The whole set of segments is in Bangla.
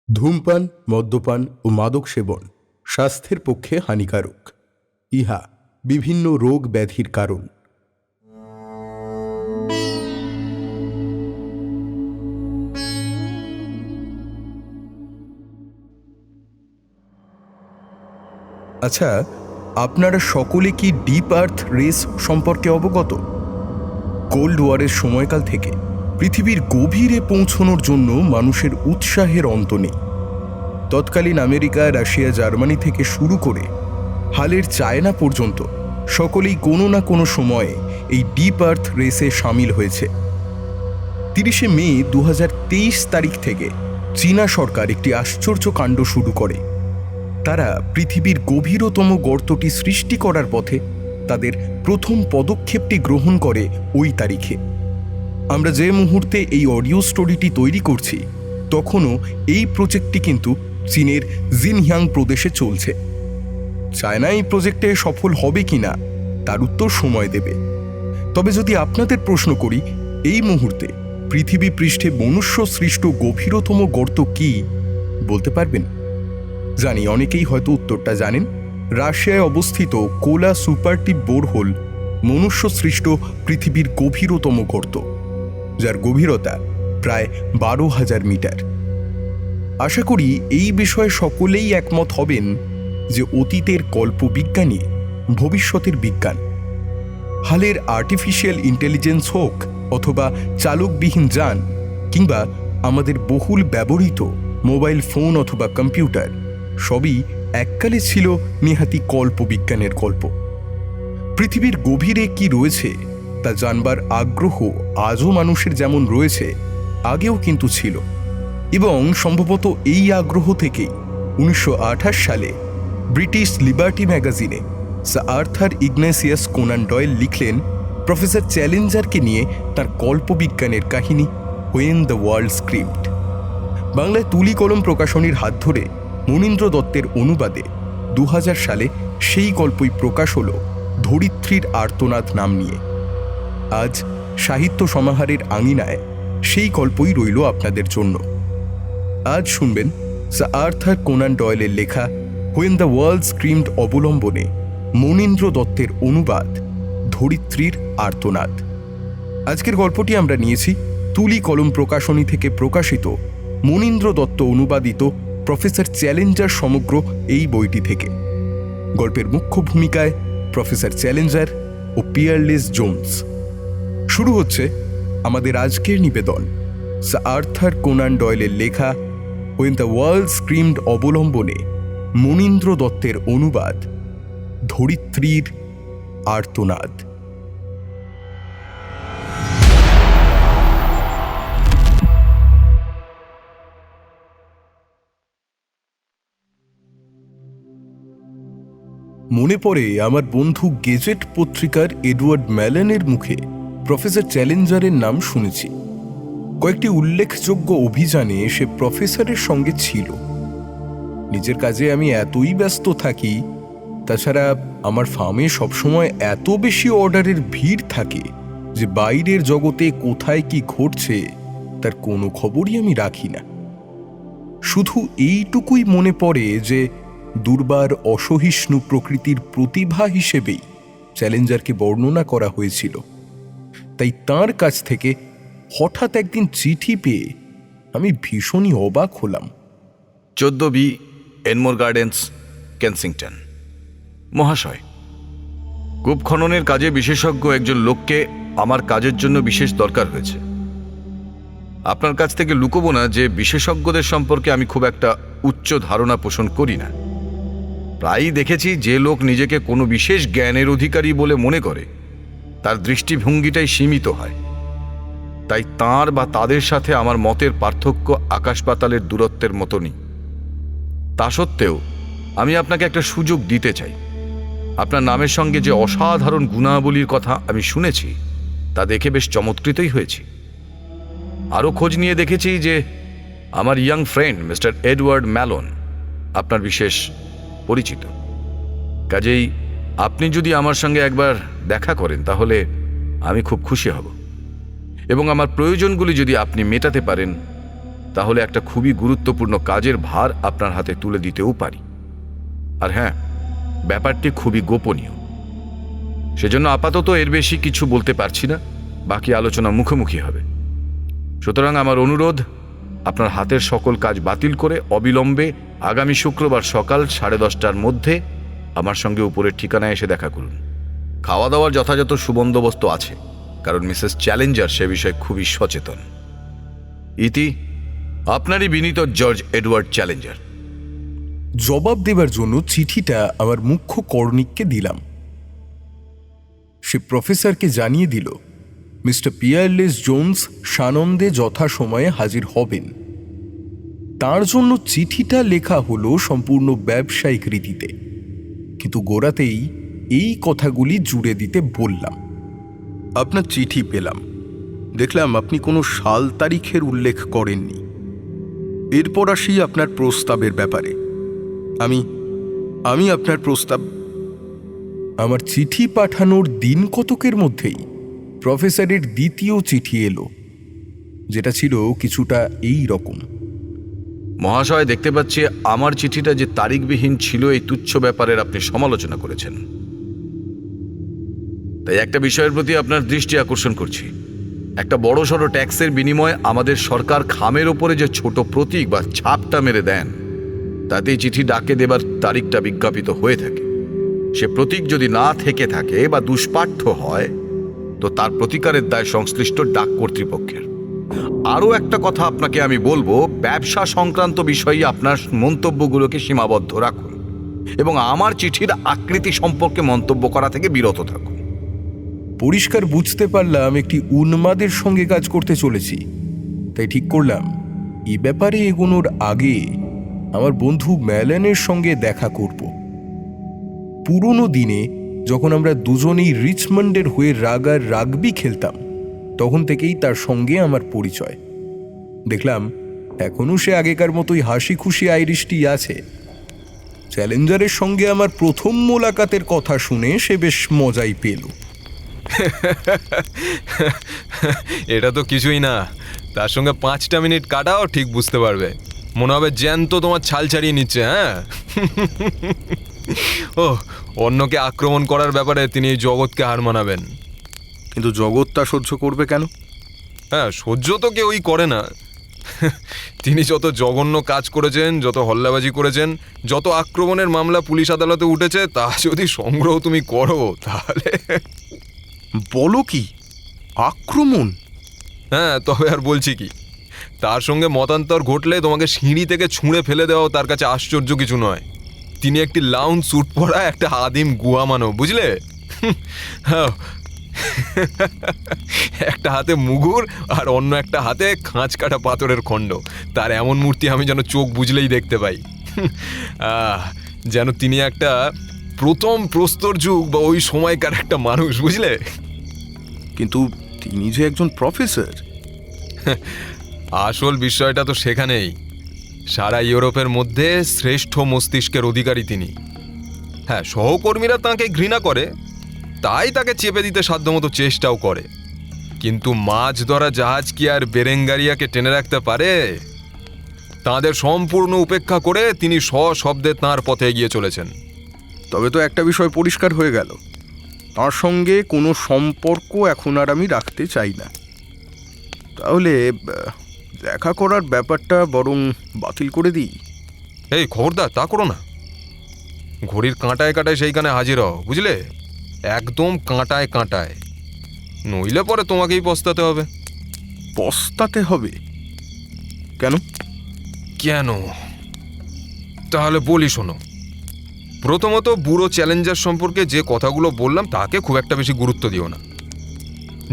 ধূমপান, মদ্যপান ও মাদক সেবন স্বাস্থ্যের পক্ষে হানিকারক। ইহা বিভিন্ন রোগ ব্যাধির কারণ। আচ্ছা, আপনারা সকলে কি ডিপ আর্থ রেস সম্পর্কে অবগত? কোল্ড ওয়ারের সময়কাল থেকে পৃথিবীর গভীরে পৌঁছানোর জন্য মানুষের উৎসাহের অন্ত নেই। তৎকালীন আমেরিকা, রাশিয়া, জার্মানি থেকে শুরু করে হালের চায়না পর্যন্ত সকলেই কোনো না কোনো সময়ে এই ডিপ আর্থ রেসে সামিল হয়েছে। 30শে মে 2023 তারিখ থেকে চীনা সরকার একটি আশ্চর্য কাণ্ড শুরু করে। তারা পৃথিবীর গভীরতম গর্তটি সৃষ্টি করার পথে তাদের প্রথম পদক্ষেপটি গ্রহণ করে ওই তারিখে। আমরা যে মুহূর্তে এই অডিও স্টোরিটি তৈরি করছি তখনও এই প্রজেক্টটি কিন্তু চীনের জিনহিয়াং প্রদেশে চলছে। চায়না এই প্রজেক্টে সফল হবে কিনা তার উত্তর সময় দেবে। তবে যদি আপনাদের প্রশ্ন করি, এই মুহূর্তে পৃথিবী পৃষ্ঠে মনুষ্য সৃষ্ট গভীরতম গর্ত কি বলতে পারবেন? জানি অনেকেই হয়তো উত্তরটা জানেন। রাশিয়ায় অবস্থিত কোলা সুপারটিপ বোরহোল মনুষ্য সৃষ্ট পৃথিবীর গভীরতম গর্ত, যার গভীরতা প্রায় 12,000 মিটার। আশা করি এই বিষয়ে সকলেই একমত হবেন যে অতীতের কল্পবিজ্ঞানই ভবিষ্যতের বিজ্ঞান। হালের আর্টিফিশিয়াল ইন্টেলিজেন্স হোক অথবা চালকবিহীন যান কিংবা আমাদের বহুল ব্যবহৃত মোবাইল ফোন অথবা কম্পিউটার, সবই এককালে ছিল নেহাতি কল্পবিজ্ঞানের গল্প। পৃথিবীর গভীরে কি রয়েছে তা জানবার আগ্রহ আজও মানুষের যেমন রয়েছে, আগেও কিন্তু ছিল। এবং সম্ভবত এই আগ্রহ থেকেই 1928 সালে ব্রিটিশ লিবার্টি ম্যাগাজিনে sir Arthur Ignatius Conan Doyle লিখলেন প্রফেসর চ্যালেঞ্জারকে নিয়ে তার কল্পবিজ্ঞানের কাহিনী হোয়েন দ্য ওয়ার্ল্ড স্ক্রিমড। বাংলায় তুলি কলম প্রকাশনীর হাত ধরে মনীন্দ্র দত্তের অনুবাদে 2000 সালে সেই গল্পই প্রকাশ হল ধরিত্রীর আর্তনাদ নাম নিয়ে। আজ সাহিত্য সমাহারের আঙিনায় সেই গল্পই রইল আপনাদের জন্য। আজ শুনবেন স্যার আর্থার কোনান ডয়েলের লেখা হোয়েন দ্য ওয়ার্ল্ড স্ক্রিমড অবলম্বনে মনীন্দ্র দত্তের অনুবাদ ধরিত্রীর আর্তনাদ। আজকের গল্পটি আমরা নিয়েছি তুলি কলম প্রকাশনী থেকে প্রকাশিত মনীন্দ্র দত্ত অনুবাদিত প্রফেসর চ্যালেঞ্জার সমগ্র এই বইটি থেকে। গল্পের মুখ্য ভূমিকায় প্রফেসর চ্যালেঞ্জার ও পিয়ারলেস জোন্স। শুরু হচ্ছে আমাদের আজকের নিবেদন স্যার আর্থার কোনান ডয়েলের লেখা হোয়েন দ্য ওয়ার্ল্ড স্ক্রিমড অবলম্বনে মনীন্দ্র দত্তের অনুবাদ ধরিত্রীর আর্তনাদ। মনে পড়ে আমার বন্ধু গেজেট পত্রিকার এডওয়ার্ড ম্যালনের মুখে প্রফেসর চ্যালেঞ্জারের নাম শুনেছি। কয়েকটি উল্লেখযোগ্য অভিযানে সে প্রফেসরের সঙ্গে ছিল। নিজের কাজে আমি এতই ব্যস্ত থাকি, তাছাড়া আমার ফার্মে সবসময় এত বেশি অর্ডারের ভিড় থাকে যে বাইরের জগতে কোথায় কি ঘটছে তার কোনো খবরই আমি রাখি না। শুধু এইটুকুই মনে পড়ে যে দুর্বার অসহিষ্ণু প্রকৃতির প্রতিভা হিসেবেই চ্যালেঞ্জারকে বর্ণনা করা হয়েছিল। তাই তার কাছ থেকে হঠাৎ একদিন চিঠি পেয়ে আমি ভীষণই অবাক হলাম। 14B এনমোর gardens, Kensington. মহাশয়, কূপ খননের কাজে বিশেষজ্ঞ একজন লোককে আমার কাজের জন্য বিশেষ দরকার হয়েছে। আপনার কাছ থেকে লুকোবো না যে বিশেষজ্ঞদের সম্পর্কে আমি খুব একটা উচ্চ ধারণা পোষণ করি না। প্রায়ই দেখেছি যে লোক নিজেকে কোনো বিশেষ জ্ঞানের অধিকারী বলে মনে করে তার দৃষ্টিভঙ্গিটাই সীমিত হয়। তাই তাঁর বা তাদের সাথে আমার মতের পার্থক্য আকাশ পাতালের দূরত্বের মতনই। তা সত্ত্বেও আমি আপনাকে একটা সুযোগ দিতে চাই। আপনার নামের সঙ্গে যে অসাধারণ গুণাবলীর কথা আমি শুনেছি তা দেখে বেশ চমৎকৃতই হয়েছি। আরও খোঁজ নিয়ে দেখেছি যে আমার young friend mister Edward Malone আপনার বিশেষ পরিচিত। কাজেই আপনি যদি আমার সঙ্গে একবার দেখা করেন তাহলে আমি খুব খুশি হব, এবং আমার প্রয়োজনগুলি যদি আপনি মেটাতে পারেন তাহলে একটা খুবই গুরুত্বপূর্ণ কাজের ভার আপনার হাতে তুলে দিতেও পারি। আর হ্যাঁ, ব্যাপারটি খুবই গোপনীয়, সেজন্য আপাতত এর বেশি কিছু বলতে পারছি না। বাকি আলোচনা মুখোমুখি হবে। সুতরাং আমার অনুরোধ, আপনার হাতের সকল কাজ বাতিল করে অবিলম্বে আগামী শুক্রবার সকাল 10:30টার মধ্যে আমার সঙ্গে উপরের ঠিকানায় এসে দেখা করুন। খাওয়া দাওয়ার যথাযথ সুবন্দোবস্ত আছে, কারণ মিসেস চ্যালেঞ্জার সে বিষয়ে খুবই সচেতন। ইতি, আপনারই বিনীত জর্জ এডওয়ার্ড চ্যালেঞ্জার। জবাব দেবার জন্য চিঠিটা আমার মুখ্য কর্ণিককে দিলাম। সে প্রফেসরকে জানিয়ে দিল মিস্টার পিয়ারলেস জোন্স সানন্দে যথাসময়ে হাজির হবেন। তার জন্য চিঠিটা লেখা হলো সম্পূর্ণ ব্যবসায়িক রীতিতে, কিন্তু গোড়াতেই এই কথাগুলি জুড়ে দিতে বললাম। আপনার চিঠি পেলাম, দেখলাম আপনি কোনো সাল তারিখের উল্লেখ করেননি। এরপর আসি আপনার প্রস্তাবের ব্যাপারে। আমি আপনার প্রস্তাব। আমার চিঠি পাঠানোর দিন কতকের মধ্যেই প্রফেসরের দ্বিতীয় চিঠি এলো, যেটা ছিল কিছুটা এই রকম। মহাশয়, দেখতে পাচ্ছি আমার চিঠিটা যে তারিখবিহীন ছিল এই তুচ্ছ ব্যাপারের আপনি সমালোচনা করেছেন। তাই একটা বিষয়ের প্রতি আপনার দৃষ্টি আকর্ষণ করছি। একটা বড়সড় ট্যাক্সের বিনিময়ে আমাদের সরকার খামের ওপরে যে ছোট প্রতীক বা ছাপটা মেরে দেন, তাতেই চিঠি ডাকে দেবার তারিখটা বিজ্ঞাপিত হয়ে থাকে। সে প্রতীক যদি না থেকে থাকে বা দুষ্পাঠ্য হয়, তো তার প্রতিকারের দায় সংশ্লিষ্ট ডাক কর্তৃপক্ষের। আরও একটা কথা আপনাকে আমি বলবো, ব্যবসা সংক্রান্ত বিষয়ে আপনার মন্তব্যগুলোকে সীমাবদ্ধ রাখুন এবং আমার চিঠির আকৃতি সম্পর্কে মন্তব্য করা থেকে বিরত থাকুন। পরিষ্কার বুঝতে পারলাম একটি উন্মাদের সঙ্গে কাজ করতে চলেছি। তাই ঠিক করলাম এই ব্যাপারে এগোনোর আগে আমার বন্ধু ম্যালেনের সঙ্গে দেখা করব। পুরনো দিনে যখন আমরা দুজনেই রিচমন্ডের হয়ে রাগার রাগবি খেলতাম, তখন থেকেই তার সঙ্গে আমার পরিচয়। দেখলাম এখনও সে আগেকার মতোই হাসি খুশি আইরিশটি আছে। চ্যালেঞ্জারের সঙ্গে আমার প্রথম মোলাকাতের কথা শুনে সে বেশ মজাই পেল। এটা তো কিছুই না, তার সঙ্গে 5টা মিনিট কাটাও ঠিক বুঝতে পারবে। মনে হবে জ্যান্ত তোমার ছাল ছাড়িয়ে নিচ্ছে। হ্যাঁ, ও অন্যকে আক্রমণ করার ব্যাপারে তিনি এই জগৎকে হার মানাবেন। কিন্তু জগৎ তা সহ্য করবে কেন? হ্যাঁ, সহ্য তো কেউই করে না। তিনি যত জঘন্য কাজ করেছেন, যত হল্লাবাজি করেছেন, যত আক্রমণের মামলা পুলিশ আদালতে উঠেছে, তা যদি সংগ্রহ তুমি করো তাহলে। বলো কি, আক্রমণ? হ্যাঁ, তবে আর বলছি কি, তার সঙ্গে মতান্তর ঘটলে তোমাকে সিঁড়ি থেকে ছুঁড়ে ফেলে দেওয়াও তার কাছে আশ্চর্য কিছু নয়। তিনি একটি লাউন স্যুট পরা একটা আদিম গুয়া মানব, বুঝলে? হ্যাঁ, একটা হাতে মুগুর আর অন্য একটা হাতে খাঁচ কাটা পাথরের খণ্ড। তার এমন মূর্তি আমি যেন চোখ বুঝলেই দেখতে পাই। যেন তিনি একটা প্রথম প্রস্তর যুগ বা ওই সময়কার একটা মানুষ, বুঝলে? কিন্তু তিনি যে একজন প্রফেসর। আসল বিষয়টা তো সেখানেই। সারা ইউরোপের মধ্যে শ্রেষ্ঠ মস্তিষ্কের অধিকারী তিনি। হ্যাঁ, সহকর্মীরা তাঁকে ঘৃণা করে, তাই তাকে চেপে দিতে সাধ্যমতো চেষ্টাও করে। কিন্তু মাছ ধরা জাহাজ কি আর বেরেঙ্গারিয়াকে টেনে রাখতে পারে? তাঁদের সম্পূর্ণ উপেক্ষা করে তিনি সশব্দে তাঁর পথে এগিয়ে চলেছেন। তবে তো একটা বিষয় পরিষ্কার হয়ে গেল, তার সঙ্গে কোনো সম্পর্ক এখন আর আমি রাখতে চাই না। তাহলে দেখা করার ব্যাপারটা বরং বাতিল করে দিই। এই খবরদার, তা করো না। ঘড়ির কাঁটায় কাঁটায় সেইখানে হাজির হও, বুঝলে? একদম কাঁটায় কাঁটায়, নইলে পরে তোমাকেই পস্তাতে হবে। পস্তাতে হবে কেন? কেন? তাহলে বলি, শোনো। প্রথমত, বুড়ো চ্যালেঞ্জার সম্পর্কে যে কথাগুলো বললাম তাকে খুব একটা বেশি গুরুত্ব দিও না।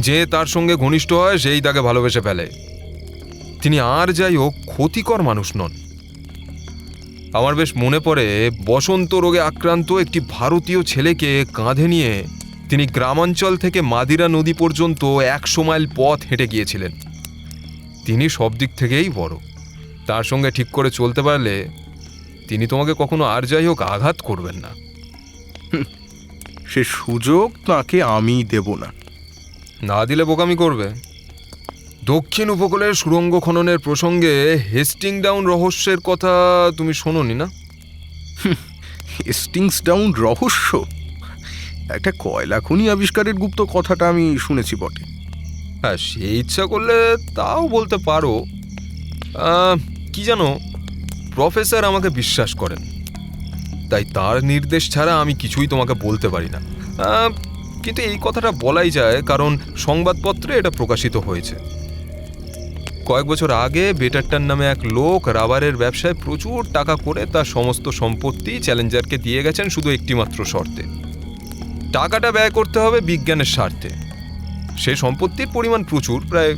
যে তার সঙ্গে ঘনিষ্ঠ হয় সেই তাকে ভালোবেসে ফেলে। তিনি আর যাই হোক ক্ষতিকর মানুষ নন। আমার বেশ মনে পড়ে, বসন্ত রোগে আক্রান্ত একটি ভারতীয় ছেলেকে কাঁধে নিয়ে তিনি গ্রামাঞ্চল থেকে মাদিরা নদী পর্যন্ত 100 মাইল পথ হেঁটে গিয়েছিলেন। তিনি সব দিক থেকেই বড়। তার সঙ্গে ঠিক করে চলতে পারলে তিনি তোমাকে কখনো আর যাই হোক আঘাত করবেন না। সে সুযোগ তাকে আমি দেব না। না দিলে বোকামি করবে। দক্ষিণ উপকূলের সুড়ঙ্গ খননের প্রসঙ্গে হেস্টিং ডাউন রহস্যের কথা তুমি শোনোনি না? হেস্টিংস ডাউন রহস্য? একটা কয়লা খনি আবিষ্কারের গুপ্ত কথাটা আমি শুনেছি বটে। হ্যাঁ, সে ইচ্ছা করলে তাও বলতে পারো। কি জানো, প্রফেসর আমাকে বিশ্বাস করেন, তাই তার নির্দেশ ছাড়া আমি কিছুই তোমাকে বলতে পারি না। কিন্তু এই কথাটা বলাই যায়, কারণ সংবাদপত্রে এটা প্রকাশিত হয়েছে। কয়েক বছর আগে বেটারটার নামে এক লোক রাবারের ব্যবসায় প্রচুর টাকা করে তার সমস্ত সম্পত্তি চ্যালেঞ্জারকে দিয়ে গেছেন শুধু একটিমাত্র শর্তে: টাকাটা ব্যয় করতে হবে বিজ্ঞানের স্বার্থে। সে সম্পত্তির পরিমাণ প্রচুর, প্রায়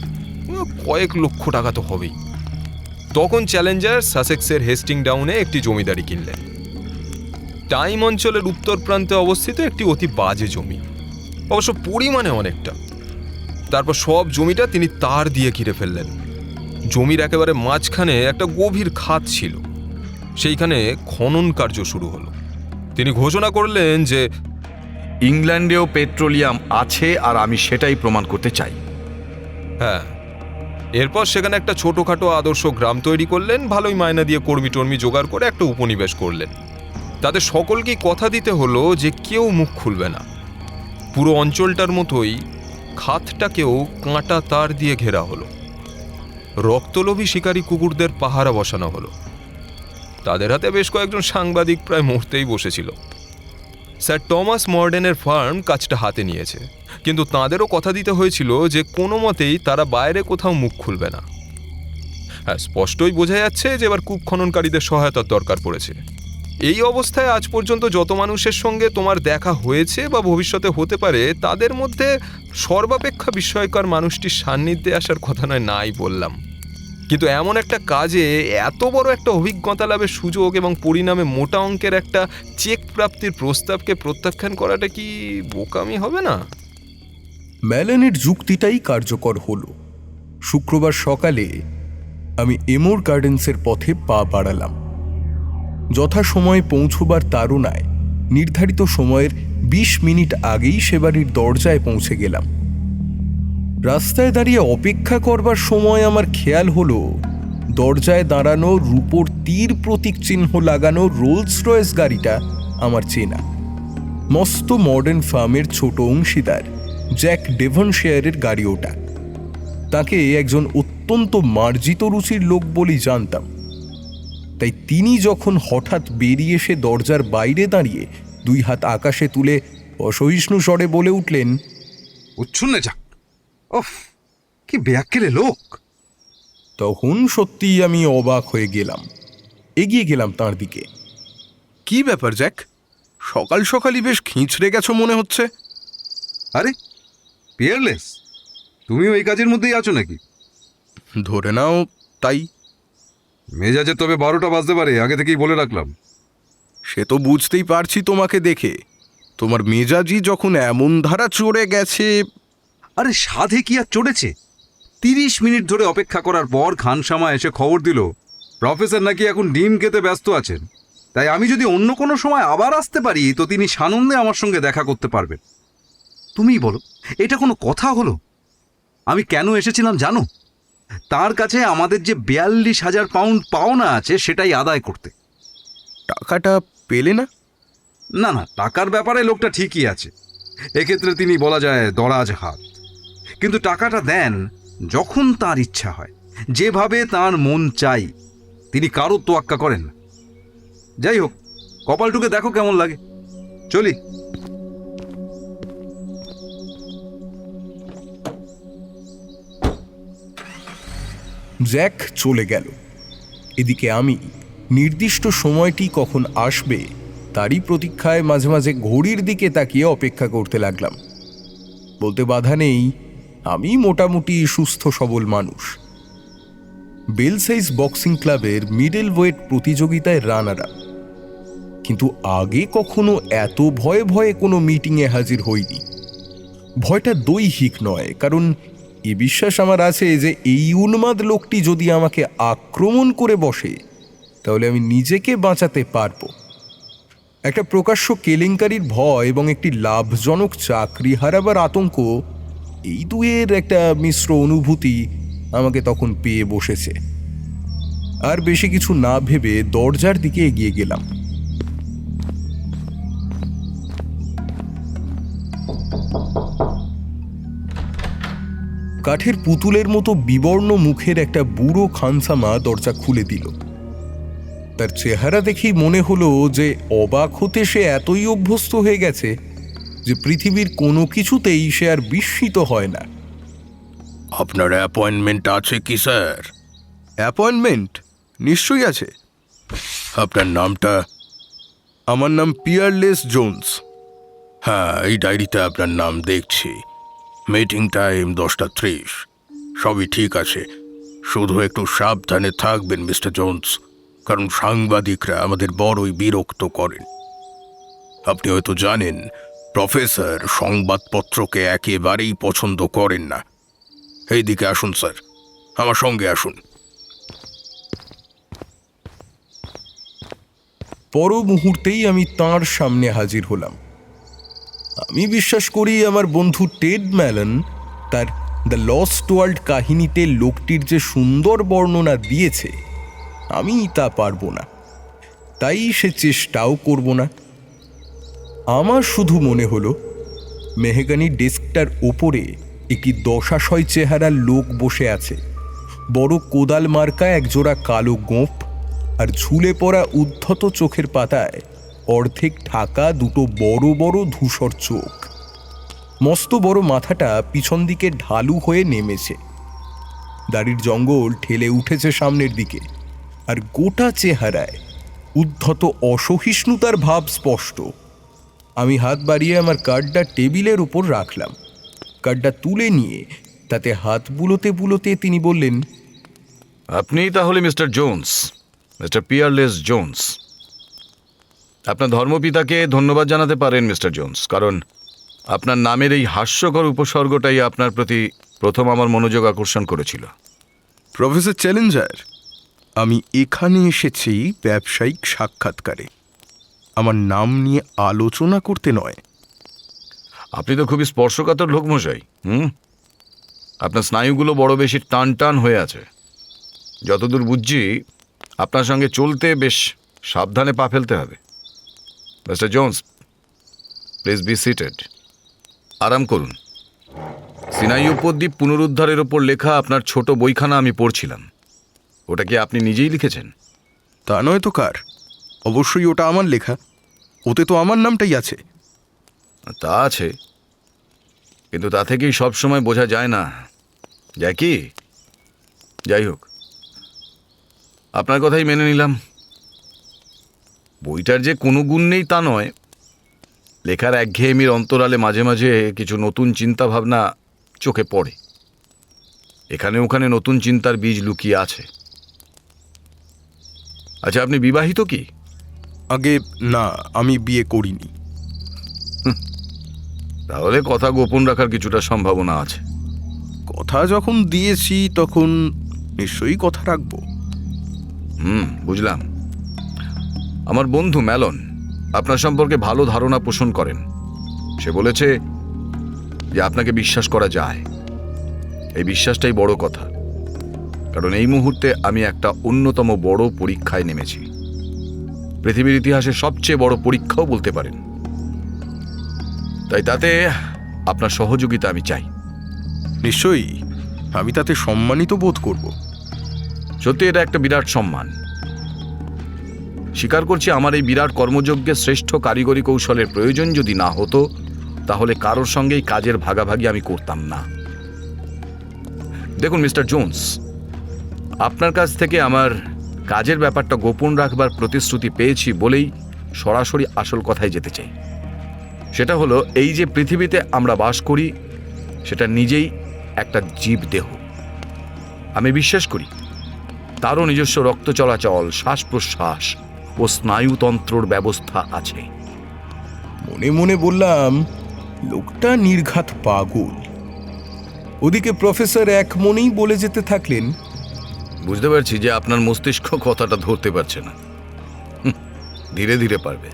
কয়েক লক্ষ টাকা তো হবেই। তখন চ্যালেঞ্জার সাসেক্সের হেস্টিং ডাউনে একটি জমিদারি কিনলেন। টাইম অঞ্চলের উত্তর প্রান্তে অবস্থিত একটি অতি বাজে জমি, অবশ্য পরিমাণে অনেকটা। তারপর সব জমিটা তিনি তার দিয়ে ঘিরে ফেললেন। জমির একেবারে মাঝখানে একটা গভীর খাত ছিল, সেইখানে খনন কার্য শুরু হলো। তিনি ঘোষণা করলেন যে ইংল্যান্ডেও পেট্রোলিয়াম আছে, আর আমি সেটাই প্রমাণ করতে চাই। হ্যাঁ, এরপর সেখানে একটা ছোটোখাটো আদর্শ গ্রাম তৈরি করলেন, ভালোই মায়না দিয়ে কর্মী টর্মী জোগাড় করে একটা উপনিবেশ করলেন। তাদের সকলকেই কথা দিতে হলো যে কেউ মুখ খুলবে না। পুরো অঞ্চলটার মতোই খাতটাকেও কাঁটা তার দিয়ে ঘেরা হলো। রক্তলোভী শিকারী কুকুরদের পাহারা বসানো হলো। তাদের হাতে বেশ কয়েকজন সাংবাদিক প্রায় মরতেই বসেছিল। স্যার টমাস মর্ডেনের ফার্ম কাজটা হাতে নিয়েছে, কিন্তু তাঁদেরও কথা দিতে হয়েছিল যে কোনো মতেই তারা বাইরে কোথাও মুখ খুলবে না। হ্যাঁ, স্পষ্টই বোঝা যাচ্ছে যে এবার কূপ খননকারীদের সহায়তার দরকার পড়েছে। এই অবস্থায় আজ পর্যন্ত যত মানুষের সঙ্গে তোমার দেখা হয়েছে বা ভবিষ্যতে হতে পারে, তাদের মধ্যে সর্বাপেক্ষা বিস্ময়কর মানুষটির সান্নিধ্যে আসার কথা নয় নাই বললাম, কিন্তু এমন একটা কাজে এত বড় একটা অভিজ্ঞতা লাভের সুযোগ এবং পরিণামে মোটা অঙ্কের একটা চেক প্রাপ্তির প্রস্তাবকে প্রত্যাখ্যান করাটা কি বোকামি হবে না? ম্যালেনের যুক্তিটাই কার্যকর হলো। শুক্রবার সকালে আমি এমোর গার্ডেন্সের পথে পা বাড়ালাম। যথাসময়ে পৌঁছবার তাড়নায় নির্ধারিত সময়ের ২০ মিনিট আগেই সে বাড়ির দরজায় পৌঁছে গেলাম। রাস্তায় দাঁড়িয়ে অপেক্ষা করবার সময় আমার খেয়াল হলো দরজায় দাঁড়ানো রূপোর তীর প্রতীক চিহ্ন লাগানো রোলস রয়েস গাড়িটা আমার চেনা। মস্ত মডার্ন ফার্মের ছোট অংশীদার জ্যাক ডেভনশেয়ারের গাড়ি ওটা। তাকে একজন অত্যন্ত মার্জিত রুচির লোক বলেই জানতাম, তাই তিনি যখন হঠাৎ বেরিয়ে এসে দরজার বাইরে দাঁড়িয়ে ২ হাত আকাশে তুলে অসহিষ্ণু স্বরে বলে উঠলেন, উচ্ছন্নে যাক, ওফ কি বেয়াক্কেলে লোক। তখন সত্যিই আমি অবাক হয়ে গেলাম। এগিয়ে গেলাম তাঁর দিকে। কি ব্যাপার জ্যাক, সকাল সকালই বেশ খিঁচড়ে গেছো মনে হচ্ছে। আরে পিয়ারলেস, তুমিও এই কাজের মধ্যেই আছো নাকি? ধরে নাও তাই। মেজাজে তবে ১২টা বাজতে পারে, আগে থেকেই বলে রাখলাম। সে তো বুঝতেই পারছি তোমাকে দেখে। তোমার মেজাজি যখন এমন ধারা চড়ে গেছে। আরে সাধে কি আর চড়েছে? ৩০ মিনিট ধরে অপেক্ষা করার পর খানসামা এসে খবর দিল প্রফেসর নাকি এখন ডিম খেতে ব্যস্ত আছেন, তাই আমি যদি অন্য কোনো সময় আবার আসতে পারি তো তিনি সানন্দে আমার সঙ্গে দেখা করতে পারবেন। তুমিই বলো, এটা কোনো কথা হলো? আমি কেন এসেছিলাম জানো? তার কাছে আমাদের যে ৪২,০০০ পাউন্ড পাওনা আছে সেটাই আদায় করতে। টাকাটা পেলে না? না না, টাকার ব্যাপারে লোকটা ঠিকই আছে, এক্ষেত্রে তিনি বলা যায় দরাজ হাত। কিন্তু টাকাটা দেন যখন তার ইচ্ছা হয়, যেভাবে তার মন চাই। তিনি কারোর তোয়াক্কা করেন না। যাই হোক, কপালটুকে দেখো কেমন লাগে। চলি। জ্যাক চলে গেল। এদিকে আমি নির্দিষ্ট সময়টি কখন আসবে তারই প্রতীক্ষায় মাঝে মাঝে ঘড়ির দিকে তাকিয়ে অপেক্ষা করতে লাগলাম। বলতে বাধা নেই, আমি মোটামুটি সুস্থ সবল মানুষ। বেল সাইজ বক্সিং ক্লাবের মিডল ওয়েট প্রতিযোগিতায় রানার আপ। কিন্তু আগে কখনো এত ভয়ে ভয়ে কোনো মিটিংয়ে হাজির হইনি। ভয়টা দৈহিক নয়, কারণ এ বিশ্বাস আমার আছে যে এই উন্মাদ লোকটি যদি আমাকে আক্রমণ করে বসে তাহলে আমি নিজেকে বাঁচাতে পারব। একটা প্রকাশ্য কেলেঙ্কারির ভয় এবং একটি লাভজনক চাকরি হারাবার আতঙ্ক, এই দুয়ের একটা মিশ্র অনুভূতি আমাকে তখন পেয়ে বসেছে। আর বেশি কিছু না ভেবে দরজার দিকে এগিয়ে গেলাম। কাঠের পুতুলের মতো বিবর্ণ মুখের একটা বুড়ো খানসামা দরজা খুলে দিল। তার চেহারা দেখেই মনে হলো যে অবাক হতে সে এতই অভ্যস্ত হয়ে গেছে যে পৃথিবীর কোনো কিছুতেই সে আর বিস্মিত হয় না। আপনার অ্যাপয়েন্টমেন্ট আছে কি স্যার? অ্যাপয়েন্টমেন্ট নিশ্চয়ই আছে। আপনার নামটা? আমার নাম পিয়ারলেস জোন্স। হ্যাঁ, এই ডায়েরিতে আপনার নাম দেখছি। Meeting time 10:30। সবই ঠিক আছে, শুধু একটু সাবধানে থাকবেন মিস্টার জোন্স, কারণ সাংবাদিকরা আমাদের বড়ই বিরক্ত করেন। আপনি হয়তো জানেন প্রফেসর সংবাদপত্রকে একেবারেই পছন্দ করেন না। এইদিকে আসুন স্যার, আমার সঙ্গে আসুন। পর মুহূর্তেই আমি তাঁর সামনে হাজির হলাম। আমি বিশ্বাস করি আমার বন্ধু টেড ম্যালন তার দ্য লস্ট ওয়ার্ল্ড কাহিনীতে লোকটির যে সুন্দর বর্ণনা দিয়েছে, আমি তা পারবো না, তাই সে চেষ্টাও করব না। আমার শুধু মনে হলো মেহগানি ডেস্কটার ওপরে একটি দশাশয় চেহারার লোক বসে আছে, বড় কোদাল মার্কা একজোড়া কালো গোঁফ আর ঝুলে পড়া উদ্ধত চোখের পাতায় অর্ধেক ঢাকা দুটো বড় বড় ধূসর চোখ। মস্ত বড় মাথাটা পিছন দিকে ঢালু হয়ে নেমেছে, দাড়ির জঙ্গল ঠেলে উঠেছে সামনের দিকে, আর গোটা চেহারায় উদ্ধত অসহিষ্ণুতার ভাব স্পষ্ট। আমি হাত বাড়িয়ে আমার কার্ডটা টেবিলের উপর রাখলাম। কার্ডটা তুলে নিয়ে তাতে হাত বুলোতে বুলোতে তিনি বললেন, আপনিই তাহলে mister Jones, mister Peerless Jones. আপনার ধর্মপিতাকে ধন্যবাদ জানাতে পারেন মিস্টার জোন্স, কারণ আপনার নামের এই হাস্যকর উপসর্গটাই আপনার প্রতি প্রথম আমার মনোযোগ আকর্ষণ করেছিল। প্রফেসর চ্যালেঞ্জার, আমি এখানে এসেছি ব্যবসায়িক সাক্ষাৎকারে, আমার নাম নিয়ে আলোচনা করতে নয়। আপনি তো খুবই স্পর্শকাতর লোক মশাই। আপনার স্নায়ুগুলো বড় বেশি টান টান হয়ে আছে। যতদূর বুঝছি আপনার সঙ্গে চলতে বেশ সাবধানে পা ফেলতে হবে। Mister Jones, please be seated. আরাম করুন। সিনাই উপদ্বীপ পুনরুদ্ধারের ওপর লেখা আপনার ছোট বইখানা আমি পড়ছিলাম। ওটা কি আপনি নিজেই লিখেছেন? তা নয় তো কার, অবশ্যই ওটা আমার লেখা, ওতে তো আমার নামটাই আছে। তা আছে, কিন্তু তা থেকেই সব সময় বোঝা যায় না, যায় কি? যাই হোক, আপনার কথাই মেনে নিলাম। বইটার যে কোনো গুণ নেই তা নয়, লেখার একঘেয়েমির অন্তরালে মাঝে মাঝে কিছু নতুন চিন্তা ভাবনা চোখে পড়ে। এখানে ওখানে নতুন চিন্তার বীজ লুকিয়ে আছে। আচ্ছা, আপনি বিবাহিত কি? আগে না, আমি বিয়ে করিনি। তাহলে কথা গোপন রাখার কিছুটা সম্ভাবনা আছে। কথা যখন দিয়েছি তখন নিশ্চয়ই কথা রাখবো। বুঝলাম। আমার বন্ধু ম্যালন আপনার সম্পর্কে ভালো ধারণা পোষণ করেন। সে বলেছে যে আপনাকে বিশ্বাস করা যায়। এই বিশ্বাসটাই বড় কথা, কারণ এই মুহূর্তে আমি একটা অন্যতম বড় পরীক্ষায় নেমেছি। পৃথিবীর ইতিহাসে সবচেয়ে বড় পরীক্ষাও বলতে পারেন। তাই তাতে আপনার সহযোগিতা আমি চাই। নিশ্চয়ই, আমি তাতে সম্মানিত বোধ করব। সত্যি এটা একটা বিরাট সম্মান। স্বীকার করছি, আমার এই বিরাট কর্মযজ্ঞে শ্রেষ্ঠ কারিগরি কৌশলের প্রয়োজন যদি না হতো, তাহলে কারোর সঙ্গেই কাজের ভাগাভাগি আমি করতাম না। দেখুন মিস্টার জোন্স, আপনার কাছ থেকে আমার কাজের ব্যাপারটা গোপন রাখবার প্রতিশ্রুতি পেয়েছি বলেই সরাসরি আসল কথায় যেতে চাই। সেটা হলো, এই যে পৃথিবীতে আমরা বাস করি সেটা নিজেই একটা জীব দেহ। আমি বিশ্বাস করি তারও নিজস্ব রক্ত চলাচল, শ্বাস প্রশ্বাস ও স্নায়ুতন্ত্রর ব্যবস্থা আছে। মনে মনে বললাম, লোকটা নির্ঘাত পাগল। ওদিকে প্রফেসর এক মনেই বলে যেতে থাকলেন, বুঝতে পারছি যে আপনার মস্তিষ্ক কথাটা ধরতে পারছে না। ধীরে ধীরে পারবে।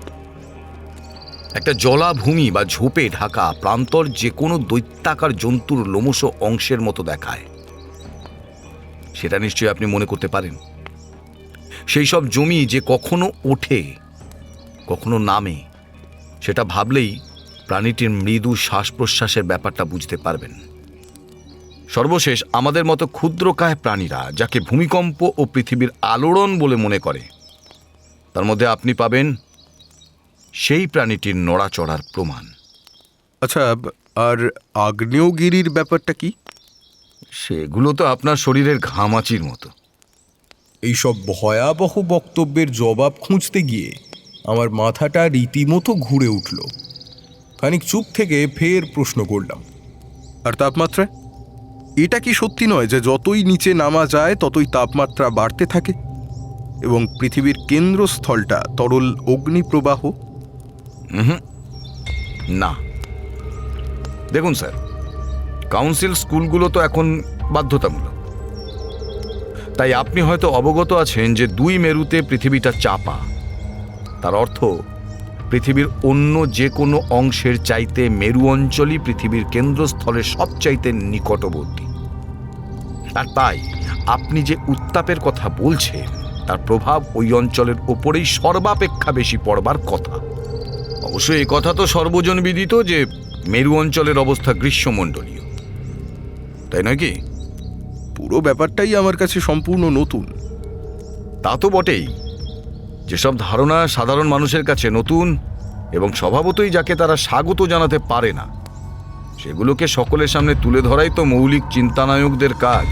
একটা জলাভূমি বা ঝোপে ঢাকা প্রান্তর যে কোনো দৈত্যাকার জন্তুর লোমশ অংশের মতো দেখায়। সেটা নিশ্চয়ই আপনি মনে করতে পারেন। সেই সব জমি যে কখনো ওঠে কখনো নামে, সেটা ভাবলেই প্রাণীটির মৃদু শ্বাস প্রশ্বাসের ব্যাপারটা বুঝতে পারবেন। সর্বশেষ আমাদের মতো ক্ষুদ্রকায় প্রাণীরা যাকে ভূমিকম্প ও পৃথিবীর আলোড়ন বলে মনে করে, তার মধ্যে আপনি পাবেন সেই প্রাণীটির নড়াচড়ার প্রমাণ। আচ্ছা, আর আগ্নেয়গিরির ব্যাপারটা কি? সেগুলো তো আপনার শরীরের ঘামাচির মতো। এইসব ভয়াবহ বক্তব্যের জবাব খুঁজতে গিয়ে আমার মাথাটা রীতিমতো ঘুরে উঠল। খানিক চুপ থেকে ফের প্রশ্ন করলাম, আর তাপমাত্রা? এটা কি সত্যি নয় যে যতই নিচে নামা যায় ততই তাপমাত্রা বাড়তে থাকে এবং পৃথিবীর কেন্দ্রস্থলটা তরল অগ্নিপ্রবাহ? না, দেখুন স্যার, কাউন্সিল স্কুলগুলো তো এখন বাধ্যতামূলক। তাই আপনি হয়তো অবগত আছেন যে 2 মেরুতে পৃথিবীটা চাপা। তার অর্থ পৃথিবীর অন্য যে কোনো অংশের চাইতে মেরু অঞ্চলই পৃথিবীর কেন্দ্রস্থলের সবচাইতে নিকটবর্তী। আর তাই আপনি যে উত্তাপের কথা বলছেন তার প্রভাব ওই অঞ্চলের ওপরেই সর্বাপেক্ষা বেশি পড়বার কথা। অবশ্য এই কথা তো সর্বজন বিদিত যে মেরু অঞ্চলের অবস্থা গ্রীষ্মমণ্ডলীয়, তাই নয় কি? পুরো ব্যাপারটাই আমার কাছে সম্পূর্ণ নতুন। তা তো বটেই। যেসব ধারণা সাধারণ মানুষের কাছে নতুন এবং স্বভাবতই যাকে তারা স্বাগত জানাতে পারে না, সেগুলোকে সকলের সামনে তুলে ধরাই তো মৌলিক চিন্তানায়কদের কাজ।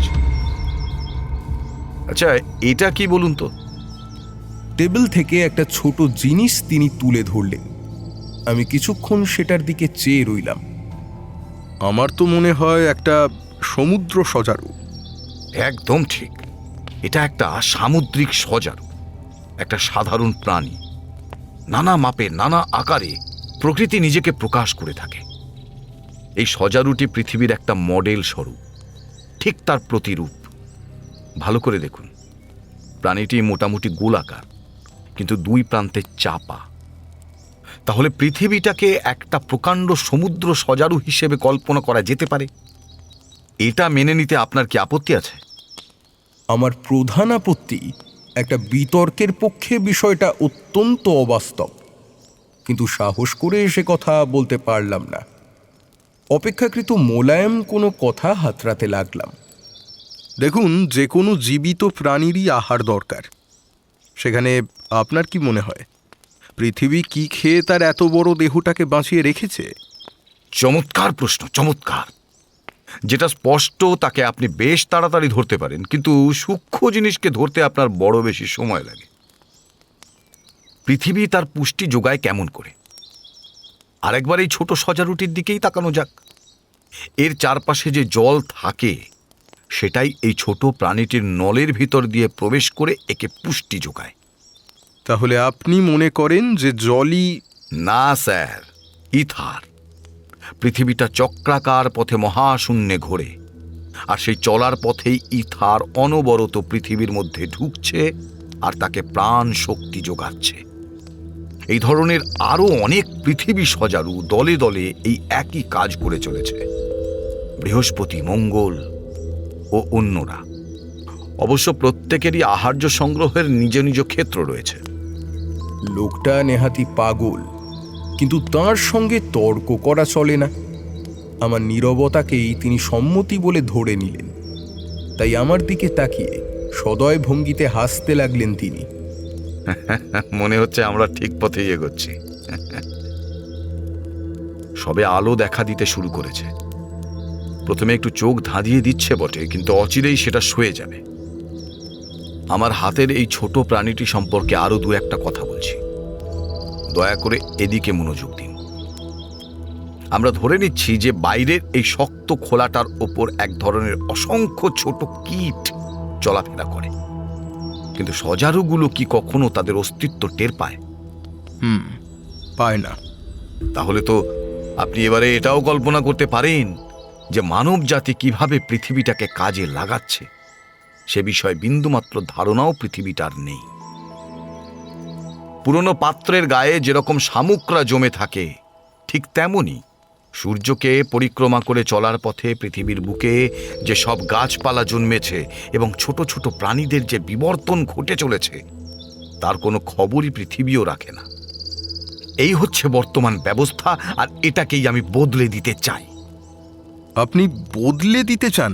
আচ্ছা, এটা কি বলুন তো? টেবিল থেকে একটা ছোট জিনিস তিনি তুলে ধরলেন। আমি কিছুক্ষণ সেটার দিকে চেয়ে রইলাম। আমার তো মনে হয় একটা সমুদ্র সজারু। একদম ঠিক, এটা একটা সামুদ্রিক সজারু, একটা সাধারণ প্রাণী। নানা মাপে নানা আকারে প্রকৃতি নিজেকে প্রকাশ করে থাকে। এই সজারুটি পৃথিবীর একটা মডেল স্বরূপ, ঠিক তার প্রতিরূপ। ভালো করে দেখুন, প্রাণীটি মোটামুটি গোলাকার, কিন্তু 2 প্রান্তে চাপা। তাহলে পৃথিবীটাকে একটা প্রকাণ্ড সমুদ্র সজারু হিসেবে কল্পনা করা যেতে পারে। এটা মেনে নিতে আপনার কি আপত্তি আছে? আমার প্রধান আপত্তি, একটা বিতর্কের পক্ষে বিষয়টা অত্যন্ত অবাস্তব, কিন্তু সাহস করে সে কথা বলতে পারলাম না। অপেক্ষাকৃত মোলায়েম কোনো কথা হাতড়াতে লাগলাম। দেখুন, যে কোনো জীবিত প্রাণীরই আহার দরকার। সেখানে আপনার কি মনে হয় পৃথিবী কি খেয়ে তার এত বড় দেহটাকে বাঁচিয়ে রেখেছে? চমৎকার প্রশ্ন, চমৎকার। যেটা স্পষ্ট তাকে আপনি বেশ তাড়াতাড়ি ধরতে পারেন, কিন্তু সূক্ষ্ম জিনিসকে ধরতে আপনার বড় বেশি সময় লাগে। পৃথিবী তার পুষ্টি যোগায় কেমন করে? আরেকবার এই ছোট সজারুটির দিকেই তাকানো যাক। এর চারপাশে যে জল থাকে সেটাই এই ছোট প্রাণীটির নলের ভিতর দিয়ে প্রবেশ করে একে পুষ্টি যোগায়। তাহলে আপনি মনে করেন যে জলই? না স্যার, ইথার। পৃথিবীটা চক্রাকার পথে মহাশূন্যে ঘোরে, আর সেই চলার পথেই ইথার অনবরত পৃথিবীর মধ্যে ঢুকছে আর তাকে প্রাণ শক্তি যোগাচ্ছে। এই ধরনের আরও অনেক পৃথিবী সজারু দলে দলে এই একই কাজ করে চলেছে। বৃহস্পতি, মঙ্গল ও অন্যরা। অবশ্য প্রত্যেকেরই আহার্য সংগ্রহের নিজ নিজ ক্ষেত্র রয়েছে। লোকটা নেহাতি পাগল, কিন্তু তার সঙ্গে তর্ক করা চলে না। আমার নীরবতাকেই তিনি সম্মতি বলে ধরে নিলেন। তাই আমার দিকে তাকিয়ে সদয় ভঙ্গিতে হাসতে লাগলেন তিনি। মনে হচ্ছে আমরা ঠিক পথেই এগোচ্ছি। সবে আলো দেখা দিতে শুরু করেছে। প্রথমে একটু চোখ ধাঁধিয়ে দিচ্ছে বটে, কিন্তু অচিরেই সেটা সয়ে যাবে। আমার হাতের এই ছোট প্রাণীটি সম্পর্কে আরো 2-1টা কথা বলছি, দয়া করে এদিকে মনোযোগ দিন। আমরা ধরে নিচ্ছি যে বাইরের এই শক্ত খোলাটার ওপর এক ধরনের অসংখ্য ছোট কীট চলাফেরা করে, কিন্তু সজারুগুলো কি কখনো তাদের অস্তিত্ব টের পায়? পায় না। তাহলে তো আপনি এবারে এটাও কল্পনা করতে পারেন যে মানব জাতি কিভাবে পৃথিবীটাকে কাজে লাগাচ্ছে। সে বিষয়ে বিন্দুমাত্র ধারণাও পৃথিবীটার নেই। পুরনো পাত্রের গায়ে যেরকম শামুকরা জমে থাকে, ঠিক তেমনি সূর্যকে পরিক্রমা করে চলার পথে পৃথিবীর বুকে যে সব গাছপালা জন্মেছে এবং ছোট ছোট প্রাণীদের যে বিবর্তন ঘটে চলেছে তার কোনো খবরই পৃথিবীও রাখে না। এই হচ্ছে বর্তমান ব্যবস্থা, আর এটাকেই আমি বদলে দিতে চাই। আপনি বদলে দিতে চান?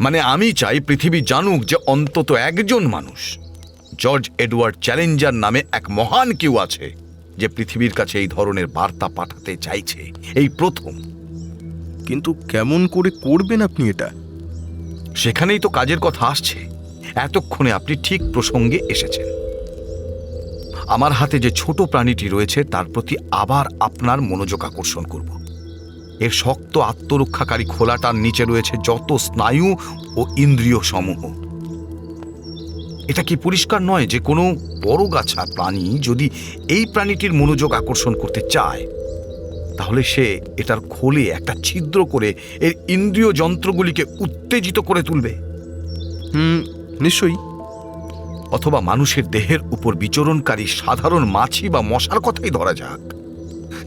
মানে আমি চাই পৃথিবী জানুক যে অন্তত একজন মানুষ, জর্জ এডওয়ার্ড চ্যালেঞ্জার নামে এক মহান কেউ আছে যে পৃথিবীর কাছে এই ধরনের বার্তা পাঠাতে চাইছে, এই প্রথম। কিন্তু কেমন করে করবেন আপনি এটা? সেখানেই তো কাজের কথা আসছে। এতক্ষণে আপনি ঠিক প্রসঙ্গে এসেছেন। আমার হাতে যে ছোট প্রাণীটি রয়েছে তার প্রতি আবার আপনার মনোযোগ আকর্ষণ করব। এর শক্ত আত্মরক্ষাকারী খোলাটার নিচে রয়েছে যত স্নায়ু ও ইন্দ্রিয় সমূহ। এটা কি পরিষ্কার নয় যে কোনো বড়গাছা প্রাণী যদি এই প্রাণীটির মনোযোগ আকর্ষণ করতে চায় তাহলে সে এটার খোলে একটা ছিদ্র করে এর ইন্দ্রিয় যন্ত্রগুলিকে উত্তেজিত করে তুলবে? নিশ্চয়ই। অথবা মানুষের দেহের উপর বিচরণকারী সাধারণ মাছি বা মশার কথাই ধরা যাক,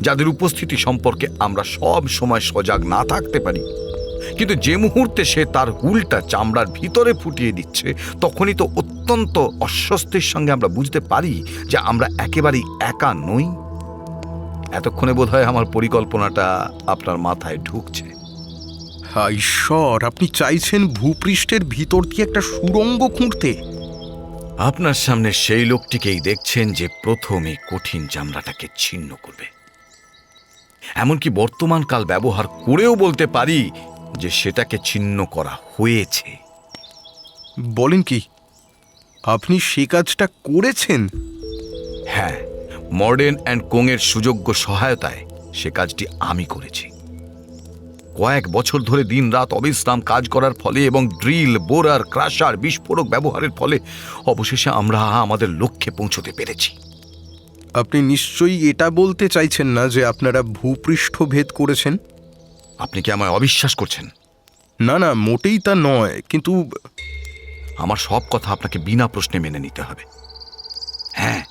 যাদের উপস্থিতি সম্পর্কে আমরা সব সময় সজাগ না থাকতে পারি, কিন্তু যে মুহূর্তে সে তার হুলটা চামড়ার ভিতরে ফুটিয়ে দিচ্ছে তখনই তো অত্যন্ত অস্বস্তির সঙ্গে আমরা বুঝতে পারি যে আমরা একেবারেই একা নই। এতক্ষণে বোধহয় আমার পরিকল্পনাটা আপনার মাথায় ঢুকছে। হায় ঈশ্বর, আপনি চাইছেন ভূপৃষ্ঠের ভিতর দিয়ে একটা সুড়ঙ্গ খুঁড়তে? আপনার সামনে সেই লোকটিকেই দেখছেন যে প্রথম এই কঠিন চামড়াটাকে ছিন্ন করবে। এমনকি বর্তমান কাল ব্যবহার করেও বলতে পারি যে সেটাকে ছিন্ন করা হয়েছে। বলেন কি, আপনি সে কাজটা করেছেন? হ্যাঁ, মর্ডেন অ্যান্ড কোংয়ের সুযোগ্য সহায়তায় সে কাজটি আমি করেছি। কয়েক বছর ধরে দিনরাত অবিশ্রাম কাজ করার ফলে এবং ড্রিল, বোরার, ক্রাশার, বিস্ফোরক ব্যবহারের ফলে অবশেষে আমরা আমাদের লক্ষ্যে পৌঁছতে পেরেছি। আপনি নিশ্চয়ই এটা বলতে চাইছেন না যে আপনারা ভূপৃষ্ঠ ভেদ করেছেন? আপনি কি আমায় অবিশ্বাস করছেন? না না, মোটেই তা নয়, কিন্তু আমার সব কথা আপনাকে বিনা প্রশ্নে মেনে নিতে হবে। হ্যাঁ,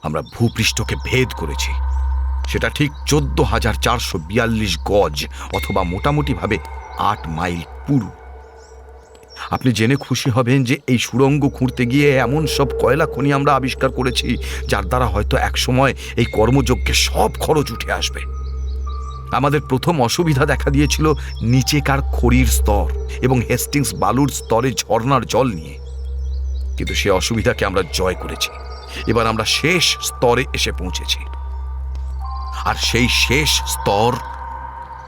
আমরা ভূপৃষ্ঠকে ভেদ করেছি। সেটা ঠিক 14,442 গজ, অথবা মোটামুটিভাবে 8 মাইল পুরু। আপনি জেনে খুশি হবেন যে এই সুড়ঙ্গ খুঁড়তে গিয়ে এমন সব কয়লা খনি আমরা আবিষ্কার করেছি যার দ্বারা হয়তো একসময় এই কর্মযজ্ঞে সব খরচ উঠে আসবে। আমাদের প্রথম অসুবিধা দেখা দিয়েছিল নিচেকার খড়ির স্তর এবং হেস্টিংস বালুর স্তরে ঝর্ণার জল নিয়ে, কিন্তু সে অসুবিধাকে আমরা জয় করেছি। এবার আমরা শেষ স্তরে এসে পৌঁছেছি, আর সেই শেষ স্তর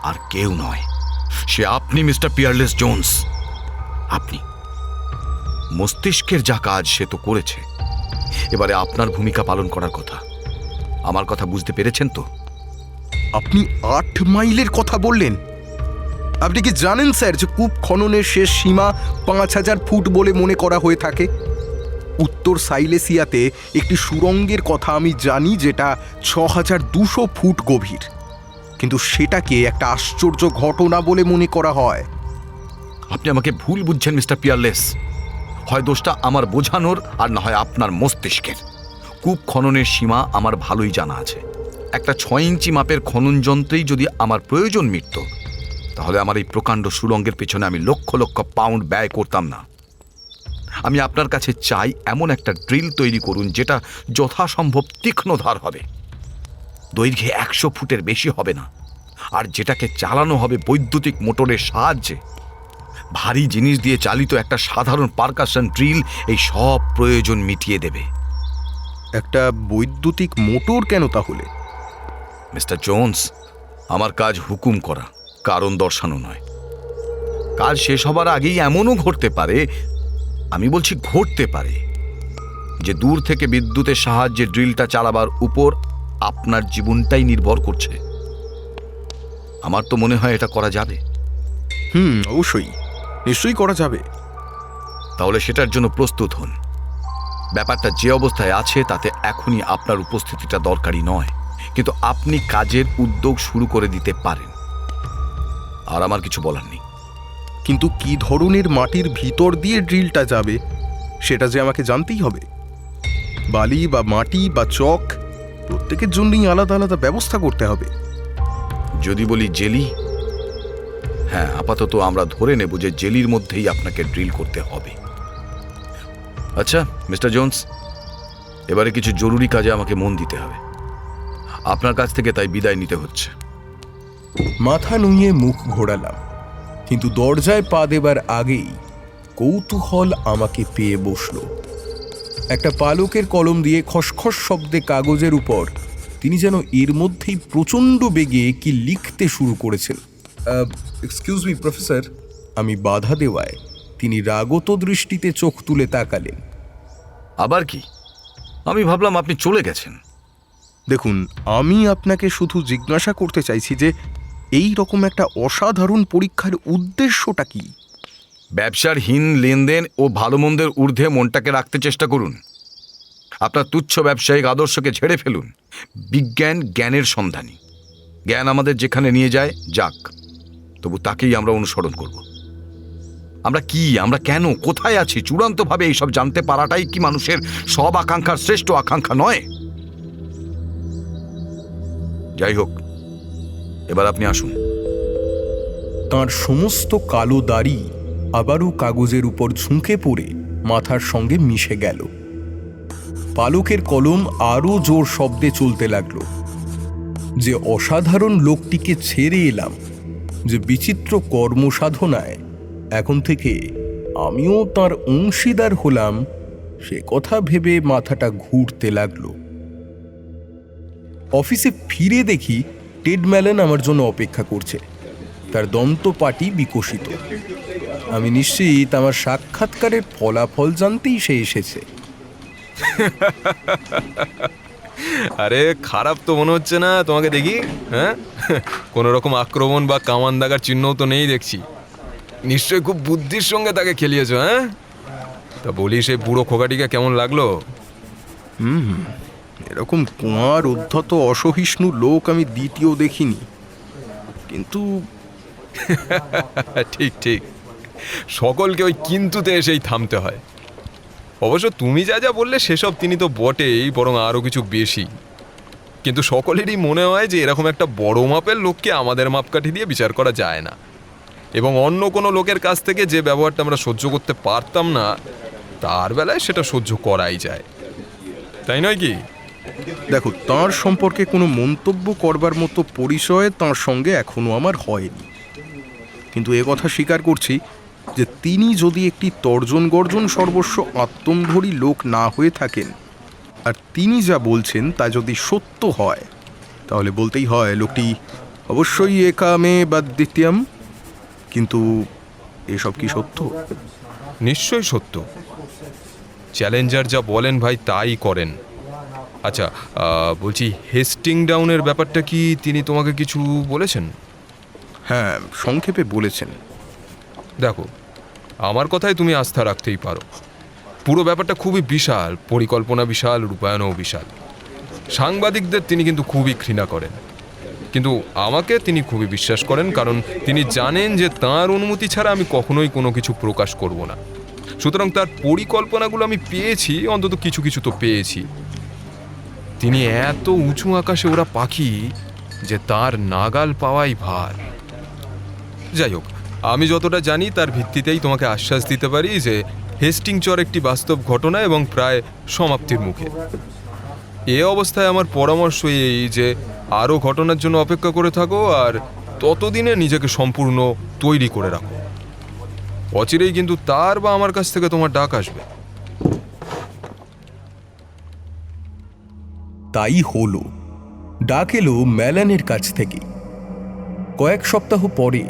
আর কেউ নয়, সে আপনি মিস্টার পিয়ারলেস জোন্স। আপনি। মস্তিষ্কের যা কাজ সে তো করেছে, এবারে আপনার ভূমিকা পালন করার কথা। আমার কথা বুঝতে পেরেছেন তো? আপনি 8 মাইলের কথা বললেন। আপনি কি জানেন স্যার যে কূপ খননের শেষ সীমা 5,000 ফুট বলে মনে করা হয়ে থাকে? উত্তর সাইলেসিয়াতে একটি সুড়ঙ্গের কথা আমি জানি যেটা 6,200 ফুট গভীর, কিন্তু সেটাকে একটা আশ্চর্য ঘটনা বলে মনে করা হয়। আপনি আমাকে ভুল বুঝছেন মিস্টার পিয়ারলেস। হয় দোষটা আমার বোঝানোর, আর না হয় আপনার মস্তিষ্কের। কূপ খননের সীমা আমার ভালোই জানা আছে। একটা 6 ইঞ্চি মাপের খনন যন্ত্রেই যদি আমার প্রয়োজন মিটত তাহলে আমার এই প্রকাণ্ড সুড়ঙ্গের পেছনে আমি লক্ষ লক্ষ পাউন্ড ব্যয় করতাম না। আমি আপনার কাছে চাই এমন একটা ড্রিল তৈরি করুন যেটা যথাসম্ভব তীক্ষ্ণ ধার হবে, দৈর্ঘ্যে 100 ফুটের বেশি হবে না, আর যেটাকে চালানো হবে বৈদ্যুতিক মোটরের সাহায্যে। ভারী জিনিস দিয়ে চালিত একটা সাধারণ পারকাশন ড্রিল এই সব প্রয়োজন মিটিয়ে দেবে। একটা বৈদ্যুতিক মোটর কেন তাহলে? মিস্টার জোন্স, আমার কাজ হুকুম করা, কারণ দর্শানো নয়। কাজ শেষ হবার আগেই এমনও ঘটতে পারে, আমি বলছি ঘটতে পারে, যে দূর থেকে বিদ্যুতের সাহায্যে ড্রিলটা চালাবার উপর আপনার জীবনটাই নির্ভর করছে। আমার তো মনে হয় এটা করা যাবে। অবশ্যই, নিশ্চয়ই করা যাবে। তাহলে সেটার জন্য প্রস্তুত হন। ব্যাপারটা যে অবস্থায় আছে তাতে এখনই আপনার উপস্থিতিটা দরকারি নয়, কিন্তু আপনি কাজের উদ্যোগ শুরু করে দিতে পারেন। আর আমার কিছু বলার নেই। কিন্তু কি ধরনের মাটির ভিতর দিয়ে ড্রিলটা যাবে সেটা যে আমাকে জানতেই হবে। বালি বা মাটি বা চক, প্রত্যেকের জন্যই আলাদা আলাদা ব্যবস্থা করতে হবে। যদি বলি জেলি, হ্যাঁ, আপাতত আমরা ধরে নেব যে জেলির মধ্যেই আপনাকে ড্রিল করতে হবে। আচ্ছা মিস্টার জোন্স, এবারে কিছু জরুরি কাজে আমাকে মন দিতে হবে। আপনার কাছ থেকে তাই বিদায় নিতে হচ্ছে। মাথা নুইয়ে মুখ ঘোরালাম, কিন্তু দরজায় পা দেবার আগেই কৌতূহল আমাকে পেয়ে বসল। একটা পালকের কলম দিয়ে খসখস শব্দে কাগজের উপর তিনি যেন এর মধ্যেই প্রচণ্ড বেগে কি লিখতে শুরু করেছেন। এক্সকিউজ মি প্রফেসর, আমি বাধা দেওয়ায় তিনি রাগত দৃষ্টিতে চোখ তুলে তাকালেন। আবার কি? আমি ভাবলাম আপনি চলে গেছেন। দেখুন, আমি আপনাকে শুধু জিজ্ঞাসা করতে চাইছি যে এই রকম একটা অসাধারণ পরীক্ষার উদ্দেশ্যটা কি? ব্যবসার হীন লেনদেন ও ভালো মন্দের ঊর্ধ্বে মনটাকে রাখতে চেষ্টা করুন। আপনার তুচ্ছ ব্যবসায়িক আদর্শকে ঝেড়ে ফেলুন। বিজ্ঞান জ্ঞানের সন্ধানী। জ্ঞান আমাদের যেখানে নিয়ে যায় যাক, তবু তাকেই আমরা অনুসরণ করব। আমরা কি, আমরা কেন, কোথায় আছি, চূড়ান্তভাবে এইসব জানতে পারাটাই কি মানুষের সব আকাঙ্ক্ষার শ্রেষ্ঠ আকাঙ্ক্ষা নয়? যাই হোক, এবার আপনি আসুন। তাঁর সমস্ত কালো দাড়ি আবারও কাগজের উপর ঝুঁকে পড়ে মাথার সঙ্গে মিশে গেল। পালকের কলম আরও জোর শব্দে চলতে লাগল। যে অসাধারণ লোকটিকে ছেড়ে এলাম, যে বিচিত্র কর্মসাধনায় এখন থেকে আমিও তার অংশীদার হলাম, সে কথা ভেবে মাথাটা ঘুরতে লাগলো। অফিসে ফিরে দেখি টেড ম্যালেন আমার জন্য অপেক্ষা করছে। তার দন্তপাটি বিকশিত। আমি নিশ্চিত আমার সাক্ষাৎকারের ফলাফল জানতেই সে এসেছে। আরে খারাপ তো মনে হচ্ছে না তোমাকে দেখি, হ্যাঁ? কোনো রকম আক্রমণ বা কামান দাগার চিহ্নও তো নেই দেখছি। নিশ্চয়ই খুব বুদ্ধির সঙ্গে তাকে খেলিয়েছো, হ্যাঁ? তা বলি, সেই বুড়ো খোকাটিকে কেমন লাগলো? এরকম কুঁয়ার উদ্ধত অসহিষ্ণু লোক আমি দ্বিতীয় দেখিনি, কিন্তু ঠিক ঠিক, সকলকে ওই কিন্তুতে এসেই থামতে হয়। অবশ্য তুমি যা যা বললে সেসব তিনি তো বটেই, বরং আরও কিছু বেশি। কিন্তু সকলেরই মনে হয় যে এরকম একটা বড় মাপের লোককে আমাদের মাপকাঠি দিয়ে বিচার করা যায় না, এবং অন্য কোনো লোকের কাছ থেকে যে ব্যবহারটা আমরা সহ্য করতে পারতাম না, তার বেলায় সেটা সহ্য করাই যায়, তাই নয় কি? দেখো, তাঁর সম্পর্কে কোনো মন্তব্য করবার মতো পরিচয় তাঁর সঙ্গে এখনো আমার হয়নি, কিন্তু এ কথা স্বীকার করছি যে তিনি যদি একটি তর্জন গর্জন সর্বস্ব আত্মম্ভরী লোক না হয়ে থাকেন, আর তিনি যা বলছেন তা যদি সত্য হয়, তাহলে বলতেই হয় লোকটি অবশ্যই একামে বা দ্বিতীয়ম। কিন্তু এসব কি সত্য? নিশ্চয়ই সত্য। চ্যালেঞ্জার যা বলেন ভাই তাই করেন। আচ্ছা, বলছি, হেস্টিং ডাউনের ব্যাপারটা কি তিনি তোমাকে কিছু বলেছেন? হ্যাঁ, সংক্ষেপে বলেছেন। দেখো, আমার কথায় তুমি আস্থা রাখতেই পারো। পুরো ব্যাপারটা খুবই বিশাল, পরিকল্পনা বিশাল, রূপায়ণও বিশাল। সাংবাদিকদের তিনি কিন্তু খুবই ঘৃণা করেন, কিন্তু আমাকে তিনি খুবই বিশ্বাস করেন, কারণ তিনি জানেন যে তাঁর অনুমতি ছাড়া আমি কখনোই কোনো কিছু প্রকাশ করব না। সুতরাং তার পরিকল্পনাগুলো আমি পেয়েছি, অন্তত কিছু কিছু তো পেয়েছি। তিনি এত উঁচু আকাশে ওরা পাখি যে তার নাগাল পাওয়াই ভার। যাই হোক, আমি যতটা জানি তার ভিত্তিতেই তোমাকে আশ্বাস দিতে পারি যে হেস্টিং চর একটি বাস্তব ঘটনা এবং প্রায় সমাপ্তির মুখে। এ অবস্থায় আমার পরামর্শ এই যে আরও ঘটনার জন্য অপেক্ষা করে থাকো, আর ততদিনে নিজেকে সম্পূর্ণ তৈরি করে রাখো। অচিরেই কিন্তু তার বা আমার কাছ থেকে তোমার ডাক আসবে। তাই হলো। ডাক এলো ম্যালানের কাছ থেকে। কয়েক সপ্তাহ পরে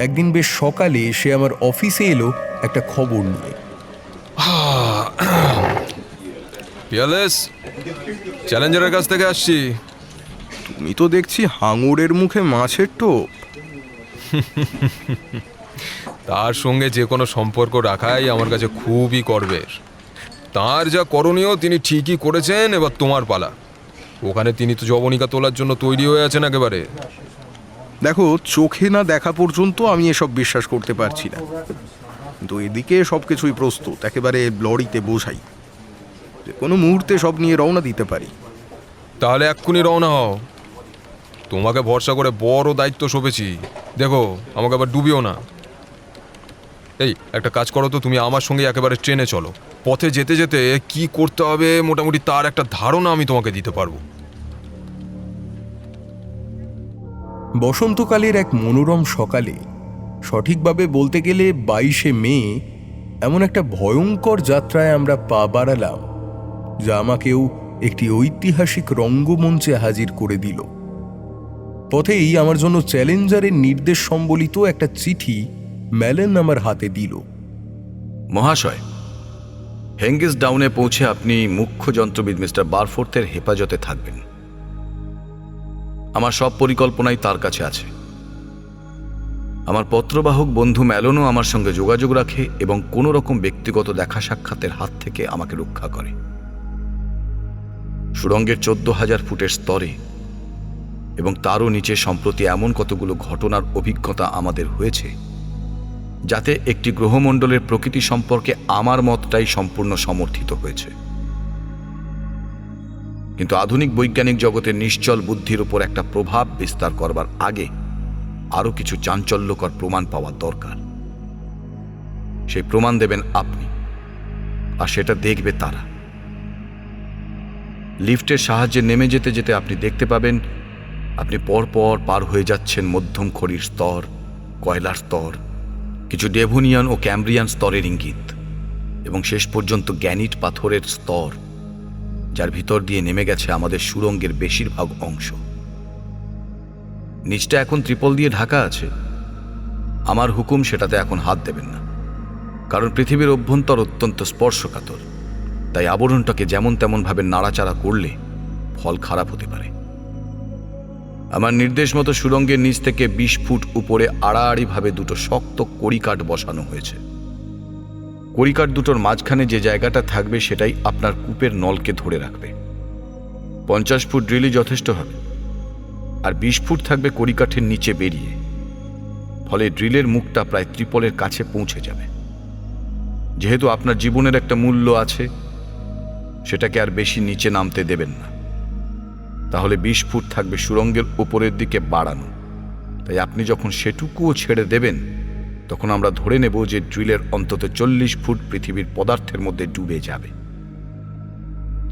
একদিন বেশ সকালে সে আমার অফিসে এলো একটা খবর নিয়ে। পিয়ালেস, চ্যালেঞ্জারের কাছ থেকে আসছি। তুমি তো দেখছি হাঙরের মুখে মাছের টোপ। তার সঙ্গে যে কোনো সম্পর্ক রাখাই আমার কাছে খুবই গর্বের। তার যা করণীয় তিনি ঠিকই করেছেন, এবার তোমার পালা। ওখানে তিনি তো যবনিকা তোলার জন্য তৈরি হয়ে আছেন একেবারে। দেখো, চোখে না দেখা পর্যন্ত আমি এসব বিশ্বাস করতে পারছি না, কিন্তু এদিকে সব কিছুই প্রস্তুত, একেবারে লরিতে বোঝাই। যে কোনো মুহূর্তে সব নিয়ে রওনা দিতে পারি। তাহলে এক্ষুনি রওনা হও। তোমাকে ভরসা করে বড় দায়িত্ব সঁপেছি, দেখো আমাকে আবার ডুবিও না। এই একটা কাজ করো তো, তুমি আমার সঙ্গে একেবারে ট্রেনে চলো। পথে যেতে যেতে কি করতে হবে মোটামুটি তার একটা ধারণা আমি তোমাকে দিতে পারবো। বসন্তকালের এক মনোরম সকালে, সঠিকভাবে বলতে গেলে 22শে মে, এমন একটা ভয়ঙ্কর যাত্রায় আমরা পা বাড়ালাম যা আমাকেও একটি ঐতিহাসিক রঙ্গমঞ্চে হাজির করে দিল। পথেই আমার জন্য চ্যালেঞ্জারের নির্দেশ সম্বলিত একটা চিঠি ম্যালেন আমার হাতে দিল। মহাশয়, হেঙ্গিস ডাউনে পৌঁছে আপনি মুখ্য যন্ত্রবিদ মিস্টার বারফোর্থের হেফাজতে থাকবেন। আমার সব পরিকল্পনাই তার কাছে আছে। আমার পত্রবাহক বন্ধু ম্যালনও আমার সঙ্গে যোগাযোগ রাখে এবং কোনো রকম ব্যক্তিগত দেখা সাক্ষাতের হাত থেকে আমাকে রক্ষা করে। সুড়ঙ্গের 14,000 ফুটের স্তরে এবং তারও নিচে সম্প্রতি এমন কতগুলো ঘটনার অভিজ্ঞতা আমাদের হয়েছে যাতে একটি গ্রহমণ্ডলের প্রকৃতি সম্পর্কে আমার মতটাই সম্পূর্ণ সমর্থিত হয়েছে। কিন্তু আধুনিক বৈজ্ঞানিক জগতের নিশ্চল বুদ্ধির উপর একটা প্রভাব বিস্তার করবার আগে আরও কিছু চাঞ্চল্যকর প্রমাণ পাওয়া দরকার। সেই প্রমাণ দেবেন আপনি, আর সেটা দেখবে তারা। লিফটের সাহায্যে নেমে যেতে যেতে আপনি দেখতে পাবেন আপনি পরপর পার হয়ে যাচ্ছেন মধ্যম খড়ির স্তর, কয়লার স্তর, কিছু ডেভোনিয়ান ও ক্যাম্ব্রিয়ান স্তরের ইঙ্গিত, এবং শেষ পর্যন্ত গ্যানিট পাথরের স্তর, যার ভিতর দিয়ে নেমে গেছে আমাদের সুড়ঙ্গের বেশিরভাগ অংশ। নিচটা এখন ত্রিপল দিয়ে ঢাকা আছে। আমার হুকুম সেটাতে এখন হাত দেবেন না, কারণ পৃথিবীর অভ্যন্তর অত্যন্ত স্পর্শকাতর। তাই আবরণটাকে যেমন তেমন ভাবে নাড়াচাড়া করলে ফল খারাপ হতে পারে। আমার নির্দেশ মতো সুড়ঙ্গের নিচ থেকে 20 ফুট উপরে আড়াআড়িভাবে দুটো শক্ত কড়িকাঠ বসানো হয়েছে। কড়িকাঠ দুটোর মাঝখানে যে জায়গাটা থাকবে সেটাই আপনার কূপের নলকে ধরে রাখবে। 50 ফুট ড্রিলই যথেষ্ট হবে, আর 20 ফুট থাকবে কড়িকাঠের নিচে বেরিয়ে। ফলে ড্রিলের মুখটা প্রায় ত্রিপলের কাছে পৌঁছে যাবে। যেহেতু আপনার জীবনের একটা মূল্য আছে, সেটাকে আর বেশি নিচে নামতে দেবেন না। তাহলে 20 ফুট থাকবে সুড়ঙ্গের উপরের দিকে বাড়ানো। তাই আপনি যখন সেটুকুও ছেড়ে দেবেন, তখন আমরা ধরে নেব যে ড্রিলের অন্তত 40 ফুট পৃথিবীর পদার্থের মধ্যে ডুবে যাবে।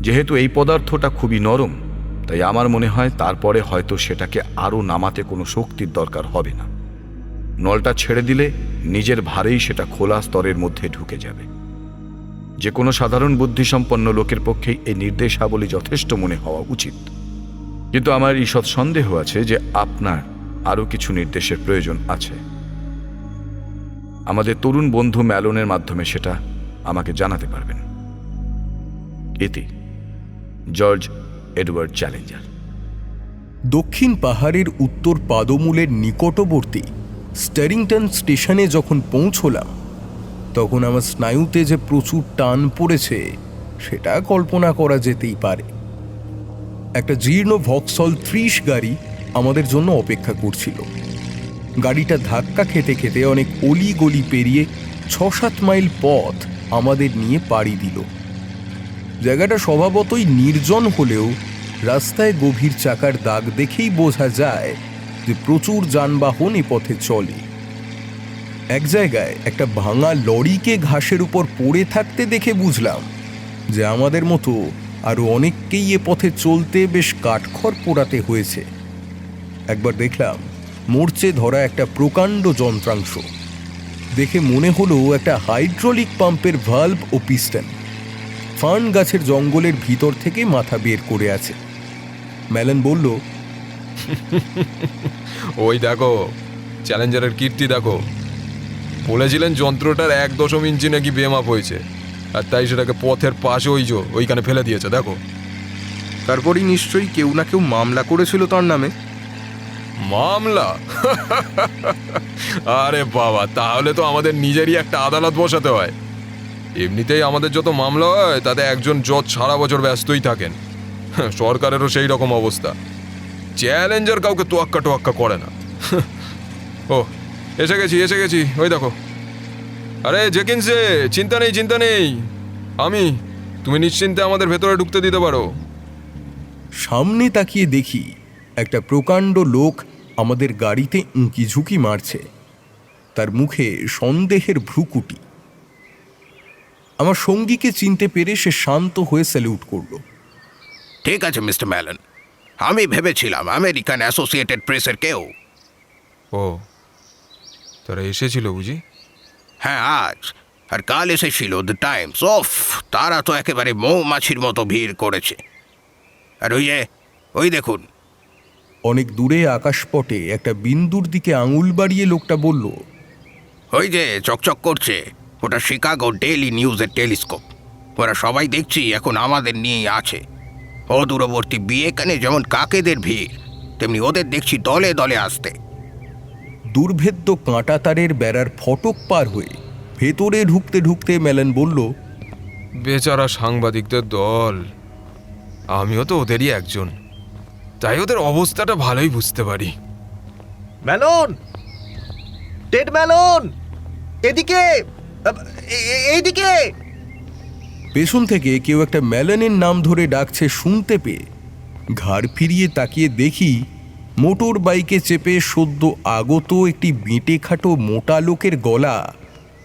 যেহেতু এই পদার্থটা খুবই নরম, তাই আমার মনে হয় তারপরে হয়তো সেটাকে আরও নামাতে কোনো শক্তির দরকার হবে না। নলটা ছেড়ে দিলে নিজের ভারেই সেটা খোলা স্তরের মধ্যে ঢুকে যাবে। যে কোনো সাধারণ বুদ্ধিসম্পন্ন লোকের পক্ষেই এই নির্দেশাবলী যথেষ্ট মনে হওয়া উচিত। কিন্তু আমার ঈষৎ সন্দেহ আছে যে আপনার আরও কিছু নির্দেশের প্রয়োজন আছে। আমাদের তরুণ বন্ধু ম্যালনের মাধ্যমে সেটা আমাকে জানাতে পারবেন। ইতি জর্জ এডওয়ার্ড চ্যালেঞ্জার। দক্ষিণ পাহাড়ের উত্তর পাদমূলের নিকটবর্তী স্টারিংটন স্টেশনে যখন পৌঁছলাম, তখন আমার স্নায়ুতে যে প্রচুর টান পড়েছে সেটা কল্পনা করা যেতেই পারে। একটা জীর্ণ ভক্সল 30 গাড়ি আমাদের জন্য অপেক্ষা করছিল। গাড়িটা ধাক্কা খেতে খেতে অনেক অলি গলি পেরিয়ে 6-7 মাইল পথ আমাদের নিয়ে পাড়ি দিল। জায়গাটা স্বভাবতই নির্জন হলেও রাস্তায় গভীর চাকার দাগ দেখেই বোঝা যায় যে প্রচুর যানবাহন এ পথে চলে। এক জায়গায় একটা ভাঙা লরিকে ঘাসের উপর পড়ে থাকতে দেখে বুঝলাম যে আমাদের মতো আরো অনেককেই এ পথে চলতে বেশ কাঠখড় পোড়াতে হয়েছে। একবার দেখলাম মরচে ধরা একটা প্রকাণ্ড যন্ত্রাংশ। দেখে মনে হলো একটা হাইড্রোলিক পাম্পের ভাল্ব ও পিস্টন ফার্ন গাছের জঙ্গলের ভিতর থেকে মাথা বের করে আছে। ম্যালেন বলল, ওই দেখো চ্যালেঞ্জারের কীর্তি দেখো। বলেছিলেন যন্ত্রটার 1.0 ইঞ্চি নাকি বেমাপ হয়েছে, আর তাই সেটাকে পথের পাশে ওইখানে ফেলে দিয়েছে। দেখো, তারপরই নিশ্চয়ই কেউ না কেউ মামলা করেছিল তার নামে। মামলা? আরে বাবা, তাহলে তো আমাদের নিজেরই একটা আদালত বসাতে হয়। এমনিতেই আমাদের যত মামলা হয় তাতে একজন জজ সারা বছর ব্যস্তই থাকেন। সরকারেরও সেই রকম অবস্থা। চ্যালেঞ্জার কাউকে তোয়াক্কা টোয়াক্কা করে না। ও, এসে গেছি, ওই দেখো। আরে জেকিন্সে, চিন্তা নেই, তুমি নিশ্চিন্তে আমাদের ভেতরে ঢুকতে দিতে পারো। সামনে তাকিয়ে দেখি একটা প্রকাণ্ড লোক আমাদের গাড়িতে উঁকি ঝুঁকি মারছে, তার মুখে সন্দেহের ভ্রুকুটি। আমার সঙ্গীকে চিনতে পেরে সে শান্ত হয়ে স্যালুট করল। ঠিক আছে মিস্টার ম্যালন, আমি ভেবেছিলাম আমেরিকান অ্যাসোসিয়েটেড প্রেসের কেউ। ও, তারা এসেছিল বুঝি? হ্যাঁ, আজ আর কাল এসেছিল দ্য টাইমস। অফ, তারা তো একেবারে মৌমাছির মতো ভিড় করেছে। আর ওই দেখুন। অনেক দূরে আকাশপটে একটা বিন্দুর দিকে আঙুল বাড়িয়ে লোকটা বলল, ওই যে চকচক করছে, ওটা শিকাগো ডেইলি নিউজের টেলিস্কোপ। ওরা সবাই দেখছি এখন আমাদের নিয়েই আছে। অদূরবর্তী বিয়েখানে যেমন কাকেদের ভিড়, তেমনি ওদের দেখছি দলে দলে আসতে। দুর্ভেদ্য কাঁটাতারের বেড়ার ফটক পার হয়ে ভেতরে ঢুকতে ঢুকতে ম্যালন বলল, বেচারা সাংবাদিকদের দল, আমিও তো ওদেরই একজন, তাই ওদের অবস্থাটা ভালোই বুঝতে পারি। ম্যালন, টেড ম্যালন, এদিকে, এইদিকে। পেছন থেকে কেউ একটা ম্যালনের নাম ধরে ডাকছে শুনতে পেয়ে ঘাড় ফিরিয়ে তাকিয়ে দেখি মোটর বাইকে চেপে সদ্য আগত একটি বেঁটে খাটো মোটা লোকের গলা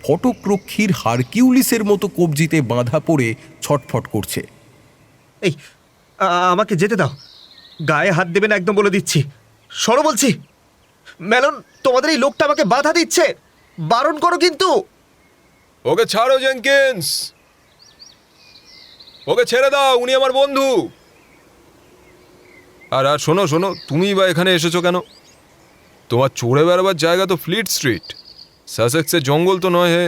ফটকরক্ষীর হারকিউলিসের মতো কবজিতে বাঁধা পড়ে ছটফট করছে। এই, আমাকে যেতে দাও, গায়ে হাত দেবে না একদম বলে দিচ্ছি। সরো বলছি। ম্যালন, তোমাদের এই লোকটা আমাকে বাধা দিচ্ছে, বারণ করো কিন্তু। ওকে ছাড়ো জেনকিন্স, ওকে ছেড়ে দাও, উনি আমার বন্ধু। আর শোনো শোনো, তুমি বা এখানে এসেছো কেন? তোমার চড়ে বেড়াবার জায়গা তো ফ্লিট স্ট্রিট, সাসেক্সের জঙ্গল তো নয়। হে,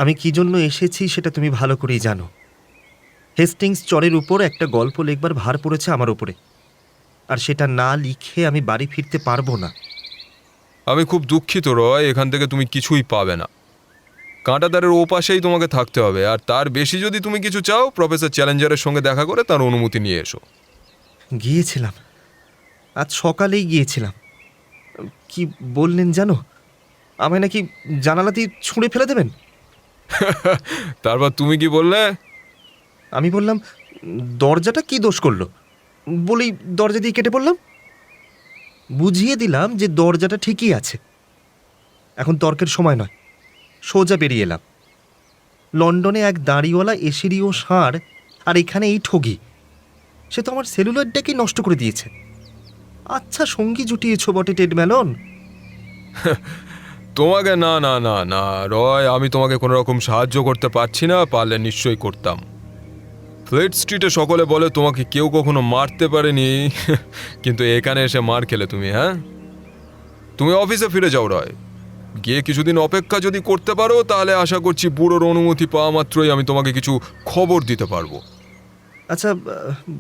আমি কি জন্য এসেছি সেটা তুমি ভালো করেই জানো। হেস্টিংস চরের উপর একটা গল্প লিখবার ভার পড়েছে আমার উপরে, আর সেটা না লিখে আমি বাড়ি ফিরতে পারবো না। আমি খুব দুঃখিত রয়, এখান থেকে তুমি কিছুই পাবে না। কাঁটাতারের ওপাশেই তোমাকে থাকতে হবে, আর তার বেশি যদি তুমি কিছু চাও, প্রফেসর চ্যালেঞ্জারের সঙ্গে দেখা করে তার অনুমতি নিয়ে এসো। গিয়েছিলাম, আজ সকালেই গিয়েছিলাম। কি বললেন জানো? আমায় নাকি জানালাতেই ছুঁড়ে ফেলে দেবেন। তারপর তুমি কি বললে? আমি বললাম, দরজাটা কি দোষ করলো বলেই দরজা দিয়ে কেটে পড়লাম। বুঝিয়ে দিলাম যে দরজাটা ঠিকই আছে। এখন তর্কের সময় নয়, সোজা বেরিয়ে এলাম। লন্ডনে এক দাড়িওয়ালা এশিরীয় ষাঁড়, আর এখানে এই ঠগি। সে তো আমার সেলুলারটাকেই নষ্ট করে দিয়েছে। আচ্ছা সঙ্গী জুটিয়েছ বটে টেড ম্যালন। তোমাকে না না না না রয়, আমি তোমাকে কোনো রকম সাহায্য করতে পারছি না, পারলে নিশ্চয়ই করতাম। ফ্লেট স্ট্রিটে সকলে বলে তোমাকে কেউ কখনো মারতে পারেনি, কিন্তু এখানে এসে মার খেলে তুমি। হ্যাঁ, তুমি অফিসে ফিরে যাও রয়, গিয়ে কিছুদিন অপেক্ষা যদি করতে পারো, তাহলে আশা করছি বুড়োর অনুমতি পাওয়া মাত্রই আমি তোমাকে কিছু খবর দিতে পারবো। আচ্ছা,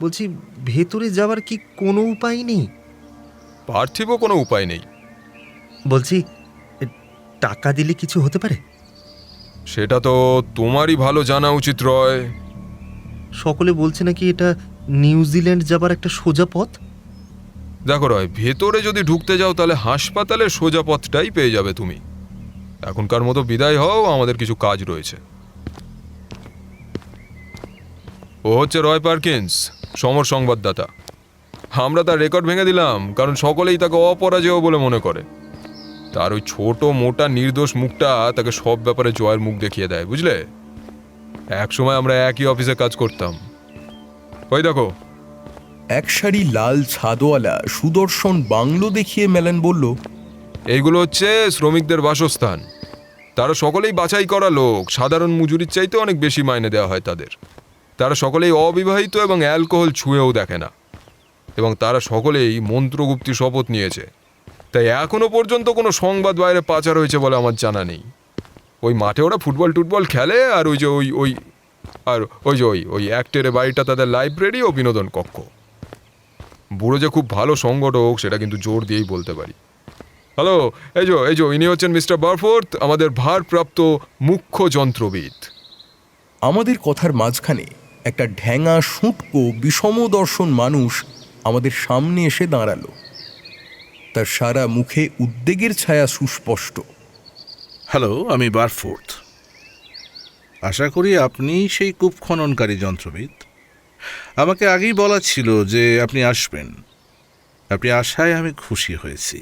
বলছি ভেতরে যাওয়ার কি কোনো উপায় নেই? পার্থিব কোনো উপায় নেই। বলছি, টাকা দিলে কিছু হতে পারে? সেটা তো তোমারই ভালো জানা উচিত রয়। সকলে বলছে নাকি এটা নিউজিল্যান্ড যাবার একটা সোজা পথ। দেখো রয়, ভেতরে যদি ঢুকতে যাও তাহলে হাসপাতালের সোজা পথটাই পেয়ে যাবে তুমি। এখনকার মতো বিদায় হও, আমাদের কিছু কাজ রয়েছে। ও হচ্ছে রয় পার্কিন্স, সমর সংবাদদাতা। আমরা তার রেকর্ড ভেঙে দিলাম, কারণ সকলেই তাকে অপরাজেয় বলে মনে করে। তার ওই ছোট মোটা নির্দোষ মুখটা তাকে সব ব্যাপারে জয়ের মুখ দেখিয়ে দেয়, বুঝলে? একসময় আমরা একই অফিসে কাজ করতাম। ওই দেখো, এক সারি লাল ছাদওয়ালা সুদর্শন বাংলো দেখিয়ে ম্যালন বলল, এইগুলো হচ্ছে শ্রমিকদের বাসস্থান। তারা সকলেই বাছাই করা লোক, সাধারণ মজুরির চাইতে অনেক বেশি মাইনে দেওয়া হয় তাদের। তারা সকলেই অবিবাহিত এবং অ্যালকোহল ছুঁয়েও দেখে না, এবং তারা সকলেই মন্ত্রগুপ্তি শপথ নিয়েছে। তাই এখনো পর্যন্ত কোনো সংবাদ বাইরে পাচার হয়েছে বলে আমার জানা নেই। ওই মাঠে ওরা ফুটবল টুটবল খেলে, আর ওই যে ওই অ্যাক্টের বাড়িটা তাদের লাইব্রেরি ও বিনোদন কক্ষ। বুড়ো যে খুব ভালো সংগঠক সেটা কিন্তু জোর দিয়েই বলতে পারি। হ্যালো, এই যে ইনি হচ্ছেন মিস্টার বারফোর্থ, আমাদের ভারপ্রাপ্ত মুখ্য যন্ত্রবিদ। আমাদের কথার মাঝখানে একটা ঢ্যাঙা শুঁটকো বিষমদর্শন মানুষ আমাদের সামনে এসে দাঁড়ালো। তার সারা মুখে উদ্বেগের ছায়া সুস্পষ্ট। হ্যালো, আমি বারফোর্থ। আশা করি আপনি সেই কূপ খননকারী যন্ত্রবিদ। আমাকে আগেই বলা ছিল যে আপনি আসবেন। আপনি আশায় আমি খুশি হয়েছি।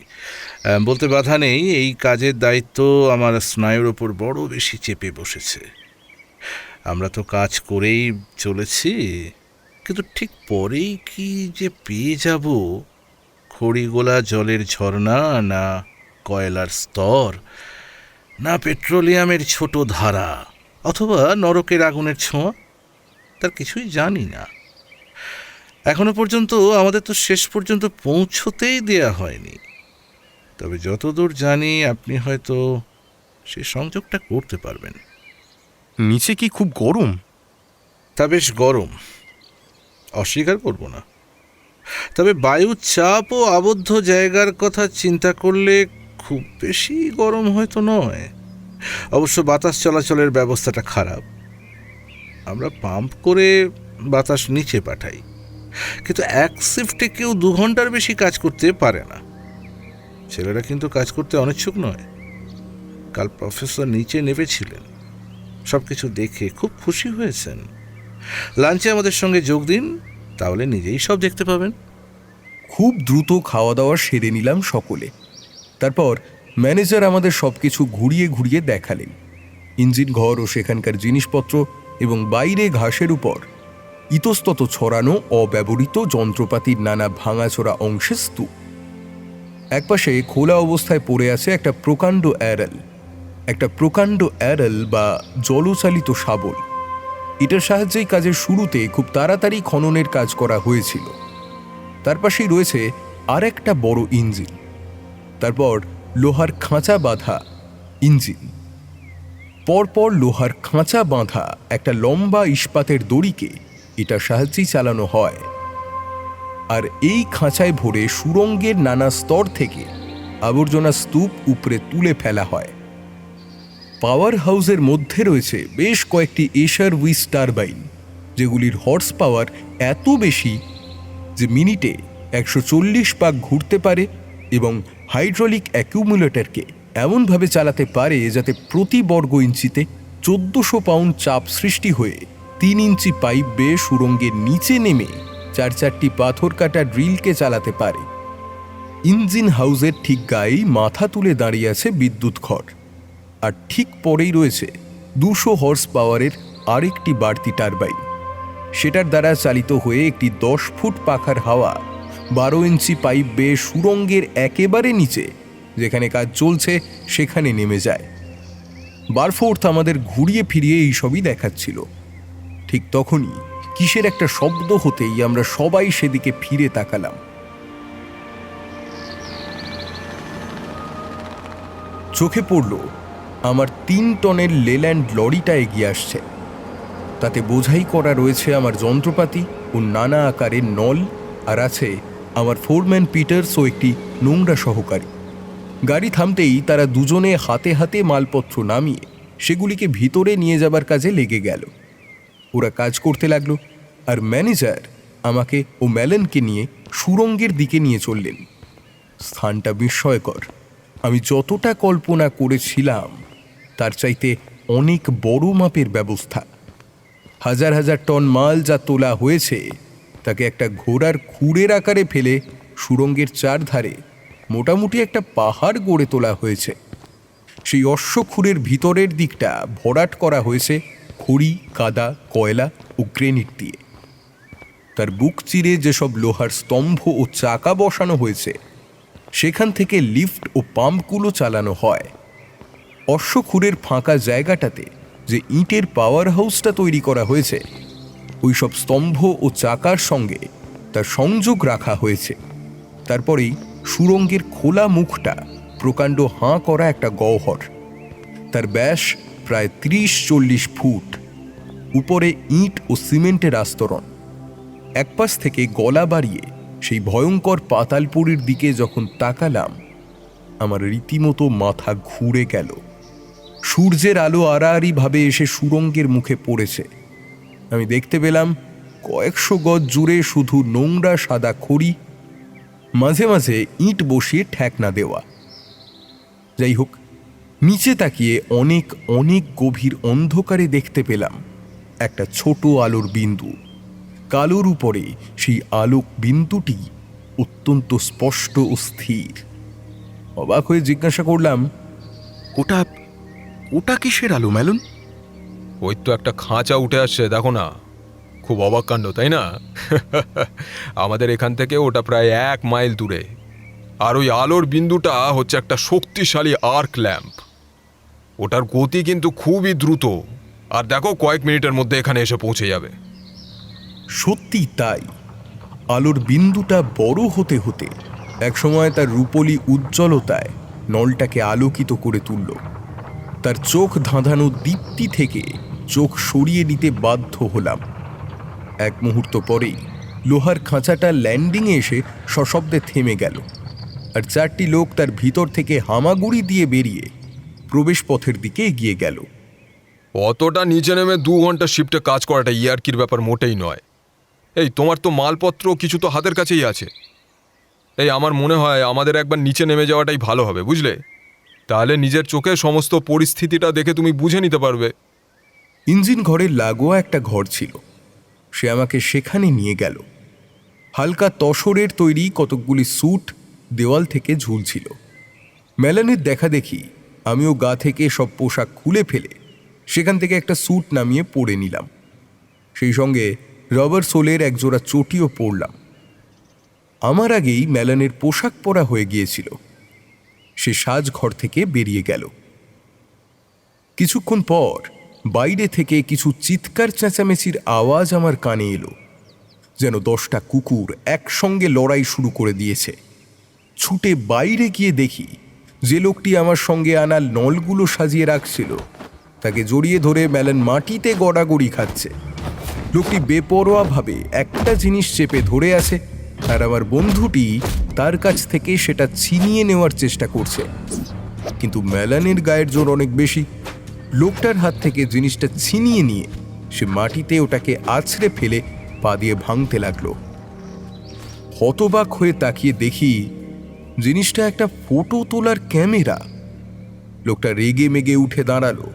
বলতে বাধা নেই, এই কাজের দায়িত্ব আমার স্নায়ুর ওপর বড় বেশি চেপে বসেছে। আমরা তো কাজ করেই চলেছি, কিন্তু ঠিক পরেই কি যে পেয়ে যাব, খড়িগোলা জলের ঝর্ণা, না কয়লার স্তর, না পেট্রোলিয়ামের ছোট ধারা, অথবা নরকের আগুনের ছোঁয়া, তার কিছুই জানি না। এখনো পর্যন্ত আমাদের তো শেষ পর্যন্ত পৌঁছতেই দেয়া হয়নি। তবে যতদূর জানি আপনি হয়তো সে সংযোগটা করতে পারবেন। নিচে কি খুব গরম? তা বেশ গরম, অস্বীকার করব না। তবে বায়ু চাপ ও আবদ্ধ জায়গার কথা চিন্তা করলে খুব বেশি গরম হয়তো নয়। অবশ্য বাতাস চলাচলের ব্যবস্থাটা খারাপ। আমরা পাম্প করে বাতাস নিচে পাঠাই, কিন্তু এক শিফটে কেউ 2 ঘন্টার বেশি কাজ করতে পারে না। ছেলেরা কিন্তু কাজ করতে অনিচ্ছুক নয়। কাল প্রফেসর নিচে নেমেছিলেন, সব কিছু দেখে খুব খুশি হয়েছেন। লাঞ্চে আমাদের সঙ্গে যোগ দিন, তাহলে নিজেই সব দেখতে পাবেন। খুব দ্রুত খাওয়া দাওয়া সেরে নিলাম সকলে। তারপর ম্যানেজার আমাদের সবকিছু ঘুরিয়ে ঘুরিয়ে দেখালেন। ইঞ্জিন ঘর ও সেখানকার জিনিসপত্র, এবং বাইরে ঘাসের উপর ইতস্তত ছড়ানো অব্যবহৃত যন্ত্রপাতির নানা ভাঙাচোরা অংশের স্তূপ। একপাশে খোলা অবস্থায় পড়ে আছে একটা প্রকাণ্ড অ্যারেল বা জলচালিত শাবল। এটার সাহায্যেই কাজের শুরুতে খুব তাড়াতাড়ি খননের কাজ করা হয়েছিল। তার পাশেই রয়েছে আর একটা বড় ইঞ্জিন, তারপর লোহার খাঁচা বাঁধা ইঞ্জিন, পরপর লোহার খাঁচা বাঁধা একটা লম্বা ইস্পাতের দড়িকে এটার সাহায্যেই চালানো হয়। আর এই খাঁচায় ভরে সুড়ঙ্গের নানা স্তর থেকে আবর্জনা স্তূপ উপরে তুলে ফেলা হয়। পাওয়ার হাউসের মধ্যে রয়েছে বেশ কয়েকটি এশার উইস টারবাইন, যেগুলির হর্স পাওয়ার এত বেশি যে মিনিটে 140 পাক ঘুরতে পারে, এবং হাইড্রোলিক অ্যাকিউমুলেটরকে এমনভাবে চালাতে পারে যাতে প্রতি বর্গ ইঞ্চিতে 1400 পাউন্ড চাপ সৃষ্টি হয়ে 3 ইঞ্চি পাইপ বেয়ে সুড়ঙ্গের নিচে নেমে 4-4টি পাথর কাটা ড্রিলকে চালাতে পারে। ইঞ্জিন হাউসের ঠিক গায়েই মাথা তুলে দাঁড়িয়ে আছে বিদ্যুৎ ঘর, আর ঠিক পরেই রয়েছে 200 হর্স পাওয়ারের আরেকটি বাড়তি টারবাইন। সেটার দ্বারা চালিত হয়ে একটি 10 ফুট পাখার হাওয়া 12 ইঞ্চি পাইপ বেয়ে সুড়ঙ্গের একেবারে নিচে, যেখানে কাজ চলছে, সেখানে নেমে যায়। বারফোর্থ আমাদের ঘুরিয়ে ফিরিয়ে এইসবই দেখাচ্ছিল। ঠিক তখনই কিসের একটা শব্দ হতেই আমরা সবাই সেদিকে ফিরে তাকালাম। চোখে পড়ল আমার 3 টনের লেল্যান্ড লরিটা এগিয়ে আসছে। তাতে বোঝাই করা রয়েছে আমার যন্ত্রপাতি ও নানা আকারের নল, আর আছে আমার ফোরম্যান পিটার্স ও একটি নোংরা সহকারী। গাড়ি থামতেই তারা দুজনে হাতে হাতে মালপত্র নামিয়ে সেগুলিকে ভিতরে নিয়ে যাবার কাজে লেগে গেল। ওরা কাজ করতে লাগলো, আর ম্যানেজার আমাকে ও ম্যালেনকে নিয়ে সুড়ঙ্গের দিকে নিয়ে চললেন। স্থানটা বিস্ময়কর। আমি যতটা কল্পনা করেছিলাম তার চাইতে অনেক বড় মাপের ব্যবস্থা। হাজার হাজার টন মাল যা তোলা হয়েছে তাকে একটা ঘোড়ার খুঁড়ের আকারে ফেলে সুড়ঙ্গের চারধারে মোটামুটি একটা পাহাড় গড়ে তোলা হয়েছে। সেই অশ্বক্ষুরের ভিতরের দিকটা ভরাট করা হয়েছে খড়ি, কাদা, কয়লা ও গ্রেনিট দিয়ে। তার বুক চিরে যেসব লোহার স্তম্ভ ও চাকা বসানো হয়েছে, সেখান থেকে লিফট ও পাম্পগুলো চালানো হয়। অশ্বক্ষুরের ফাঁকা জায়গাটাতে যে ইটের পাওয়ার হাউসটা তৈরি করা হয়েছে, ওই সব স্তম্ভ ও চাকার সঙ্গে তার সংযোগ রাখা হয়েছে। তারপরেই সুড়ঙ্গের খোলা মুখটা প্রকাণ্ড হাঁ করা একটা গহ্বর। তার ব্যাস প্রায় 30-40 ফুট। উপরে ইট ও সিমেন্টের আস্তরণ। একপাশ থেকে গলা বাড়িয়ে সেই ভয়ঙ্কর পাতালপুরীর দিকে যখন তাকালাম, আমার রীতিমতো মাথা ঘুরে গেল। সূর্যের আলো আড়াআড়িভাবে এসে সুড়ঙ্গের মুখে পড়েছে। আমি দেখতে পেলাম কয়েকশো গজ জুড়ে শুধু নোংরা সাদা খড়ি, মাঝে মাঝে ইট বসিয়ে ঠেকনা দেওয়া। যাই হোক, নিচে তাকিয়ে অনেক অনেক গভীর অন্ধকারে দেখতে পেলাম একটা ছোট আলোর বিন্দু। কালোর উপরে সেই আলোক বিন্দুটি অত্যন্ত স্পষ্ট ও স্থির। অবাক হয়ে জিজ্ঞাসা করলাম, ওটা ওটা কিসের আলো মেলন? ওই তো একটা খাঁচা উঠে আসছে, দেখো না। খুব অবাক কাণ্ড, তাই না? আমাদের এখান থেকে ওটা প্রায় 1 মাইল দূরে। আর ওই আলোর বিন্দুটা হচ্ছে একটা শক্তিশালী আর্ক ল্যাম্প। ওটার গতি কিন্তু খুবই দ্রুত। আর দেখো, কয়েক মিনিটের মধ্যে এখানে এসে পৌঁছে যাবে। সত্যি তাই। আলোর বিন্দুটা বড় হতে হতে একসময় তার রূপলি উজ্জ্বলতায় নলটাকে আলোকিত করে তুলল। তার চোখ ধাঁধানো দীপ্তি থেকে চোখ সরিয়ে নিতে বাধ্য হলাম। এক মুহূর্ত পরেই লোহার খাঁচাটা ল্যান্ডিংয়ে এসে সশব্দে থেমে গেল, আর 4টি লোক তার ভিতর থেকে হামাগুড়ি দিয়ে বেরিয়ে প্রবেশপথের দিকে এগিয়ে গেল। অতটা নিচে নেমে 2 ঘন্টা শিফটে কাজ করাটা ইয়ার্কির ব্যাপার মোটেই নয়। এই, তোমার তো মালপত্র কিছু তো হাতের কাছেই আছে। এই, আমার মনে হয় আমাদের একবার নিচে নেমে যাওয়াটাই ভালো হবে, বুঝলে? তাহলে নিজের চোখে সমস্ত পরিস্থিতিটা দেখে তুমি বুঝে নিতে পারবে। ইঞ্জিন ঘরের লাগোয়া একটা ঘর ছিল, সে আমাকে সেখানে নিয়ে গেল। হালকা তসরের তৈরি কতকগুলি স্যুট দেওয়াল থেকে ঝুলছিল। মেলানের দেখা দেখি আমিও গা থেকে সব পোশাক খুলে ফেলে সেখান থেকে একটা স্যুট নামিয়ে পরে নিলাম। সেই সঙ্গে রবার সোলের একজোড়া চটিও পরলাম। আমার আগেই মেলানের পোশাক পরা হয়ে গিয়েছিল। সে সাজঘর থেকে বেরিয়ে গেল। কিছুক্ষণ পর বাইরে থেকে কিছু চিৎকার চেঁচামেচির আওয়াজ আমার কানে এলো, যেন 10টা কুকুর একসঙ্গে লড়াই শুরু করে দিয়েছে। ছুটে বাইরে গিয়ে দেখি যে লোকটি আমার সঙ্গে আনা নলগুলো সাজিয়ে রাখছিল তাকে জড়িয়ে ধরে মেলান মাটিতে গড়াগড়ি খাচ্ছে। লোকটি বেপরোয়াভাবে একটা জিনিস চেপে ধরে আছে, আর আমার বন্ধুটি তার কাছ থেকে সেটা ছিনিয়ে নেওয়ার চেষ্টা করছে। কিন্তু মেলানের গায়ের জোর অনেক বেশি। লোকটার হাত থেকে জিনিসটা ছিনিয়ে নিয়ে সে মাটিতে ওটাকে আছড়ে ফেলে পা দিয়ে ভাঙতে লাগলো। হতবাক হয়ে তাকিয়ে দেখি জিনিসটা একটা ফটো তোলার ক্যামেরা। লোকটা রেগে মেগে উঠে দাঁড়ালো।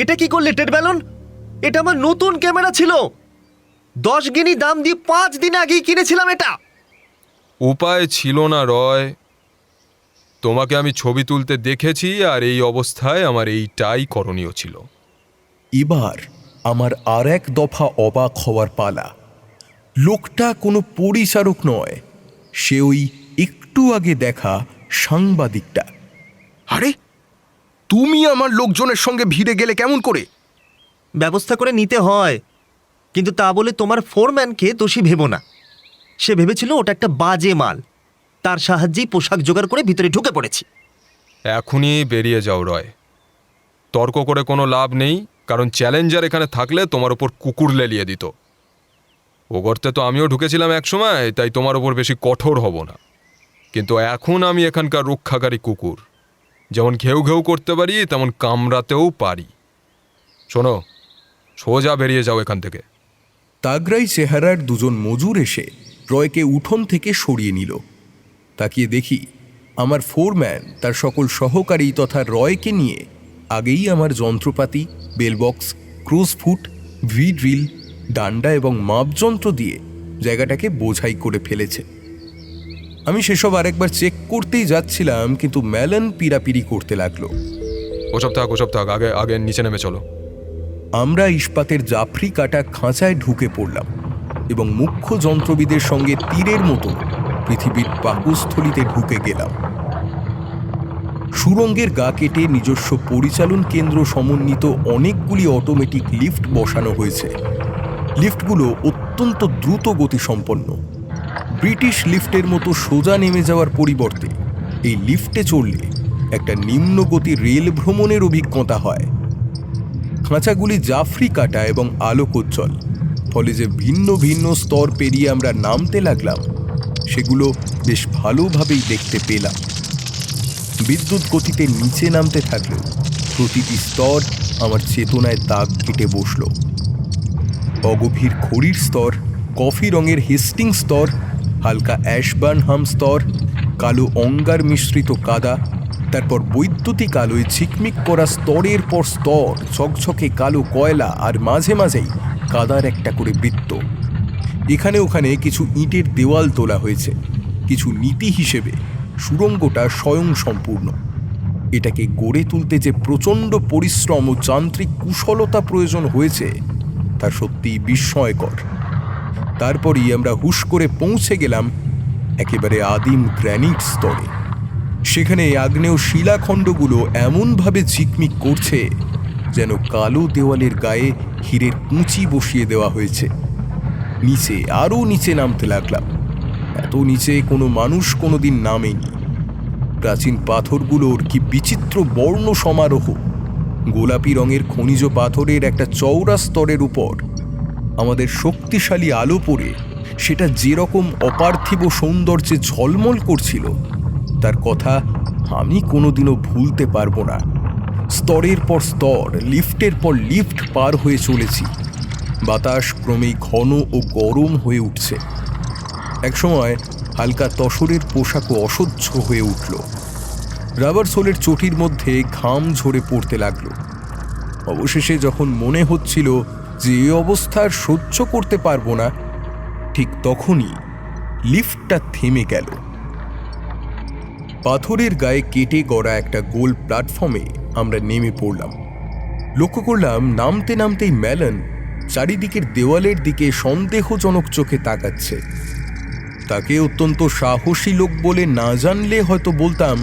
এটা কি করলে টেড ব্যালন? এটা আমার নতুন ক্যামেরা ছিল। 10 গিনি দাম দিয়ে 5 দিন আগেই কিনেছিলাম এটা। উপায় ছিল না রয়। তোমাকে আমি ছবি তুলতে দেখেছি, আর এই অবস্থায় আমার এইটাই করণীয় ছিল। এবার আমার আর এক দফা অবাক হওয়ার পালা। লোকটা কোনো পরিচারক নয়, সে ওই একটু আগে দেখা সাংবাদিকটা। আরে, তুমি আমার লোকজনের সঙ্গে ভিড়ে গেলে কেমন করে? ব্যবস্থা করে নিতে হয়, কিন্তু তা বলে তোমার ফোরম্যানকে দোষী ভেবো না। সে ভেবেছিল ওটা একটা বাজে মাল। তার সাহায্যেই পোশাক জোগাড় করে ভিতরে ঢুকে পড়েছি। এখনই বেরিয়ে যাও রয়। তর্ক করে কোনো লাভ নেই, কারণ চ্যালেঞ্জার এখানে থাকলে তোমার ওপর কুকুর লেলিয়ে দিত। ও গর্তে তো আমিও ঢুকেছিলাম এক সময়, তাই তোমার ওপর বেশি কঠোর হব না। কিন্তু এখন আমি এখানকার রক্ষাকারী কুকুর। যেমন ঘেউ ঘেউ করতে পারি, তেমন কামড়াতেও পারি। শোনো, সোজা বেরিয়ে যাও এখান থেকে। তাগরাই চেহারার দুজন মজুর এসে রয়কে উঠোন থেকে সরিয়ে নিল। তাকিয়ে দেখি আমার ফোরম্যান তার সকল সহকারী তথা রয়কে নিয়ে আগেই আমার যন্ত্রপাতি, বেলবক্স, ক্রুজফুট, ভি ড্রিল, ডান্ডা এবং মাপযন্ত্র দিয়ে জায়গাটাকে বোঝাই করে ফেলেছে। আমি সেসব আরেকবার চেক করতেই যাচ্ছিলাম, কিন্তু মেলান পিরাপিরি করতে লাগলো। ওসব থাক, আগে আগে নিচে নেমে চলো। আমরা ইস্পাতের জাফরি কাটা খাঁচায় ঢুকে পড়লাম এবং মুখ্য যন্ত্রবিদের সঙ্গে তীরের মতো পৃথিবীর পাকস্থলিতে ঢুকে গেলাম। সুড়ঙ্গের গা কেটে নিজস্ব পরিচালন কেন্দ্র সমন্বিত অনেকগুলি অটোমেটিক লিফট বসানো হয়েছে। লিফটগুলো অত্যন্ত দ্রুত গতিসম্পন্ন। ব্রিটিশ লিফটের মতো সোজা নেমে যাওয়ার পরিবর্তে এই লিফটে চড়লে একটা নিম্নগতি রেল ভ্রমণের অভিজ্ঞতা হয়। খাঁচাগুলি জাফরি কাটা এবং আলোকোজ্জ্বল, ফলে যে ভিন্ন ভিন্ন স্তর পেরিয়ে আমরা নামতে লাগলাম সেগুলো বেশ ভালোভাবেই দেখতে পেলাম। বিদ্যুৎ গতিতে নিচে নামতে থাকলেও প্রতিটি স্তর আমার চেতনায় দাগ কেটে বসল। অগভীর খড়ির স্তর, কফি রঙের হেস্টিং স্তর, হালকা অ্যাশবার্নহাম স্তর, কালো অঙ্গার মিশ্রিত কাদা, তারপর বৈদ্যুতিক আলোয় ঝিকমিক করা স্তরের পর স্তর, ঝকঝকে কালো কয়লা, আর মাঝে মাঝেই কাদার একটা করে বৃত্ত। এখানে ওখানে কিছু ইটের দেওয়াল তোলা হয়েছে। কিছু নীতি হিসেবে সুড়ঙ্গটা স্বয়ং সম্পূর্ণ। এটাকে গড়ে তুলতে যে প্রচণ্ড পরিশ্রম ও যান্ত্রিক কুশলতা প্রয়োজন হয়েছে তা সত্যিই বিস্ময়কর। তারপরই আমরা হুশ করে পৌঁছে গেলাম একেবারে আদিম গ্র্যানিট স্তরে। সেখানে আগ্নেয় শিলাখণ্ডগুলো এমনভাবে ঝিকমিক করছে যেন কালো দেওয়ালের গায়ে হীরের কুঁচি বসিয়ে দেওয়া হয়েছে। নিচে আরও নিচে নামতে লাগলাম। এত নিচে কোনো মানুষ কোনোদিন নামেনি। প্রাচীন পাথরগুলোর কি বিচিত্র বর্ণ সমারোহ! গোলাপি রঙের খনিজ পাথরের একটা চওড়া স্তরের উপর আমাদের শক্তিশালী আলো পড়ে সেটা যেরকম অপার্থিব সৌন্দর্যে ঝলমল করছিল তার কথা আমি কোনোদিনও ভুলতে পারবো না। স্তরের পর স্তর, লিফটের পর লিফট পার হয়ে চলেছি। বাতাস ক্রমেই ঘন ও গরম হয়ে উঠছে। একসময় হালকা তসরের পোশাকও অসহ্য হয়ে উঠল। রাবার সোলের চটির মধ্যে ঘাম ঝরে পড়তে লাগলো। অবশেষে যখন মনে হচ্ছিল যে এই অবস্থা আর সহ্য করতে পারবো না, ঠিক তখনই লিফটটা থেমে গেল। পাথরের গায়ে কেটে গড়া একটা গোল প্ল্যাটফর্মে আমরা নেমে পড়লাম। লক্ষ্য করলাম নামতে নামতেই ম্যালন চারিদিকের দেওয়ালের দিকে সন্দেহজনক চোখে তাকাচ্ছে। তাকে অত্যন্ত সাহসী লোক বলে না জানলে হয়তো বলতাম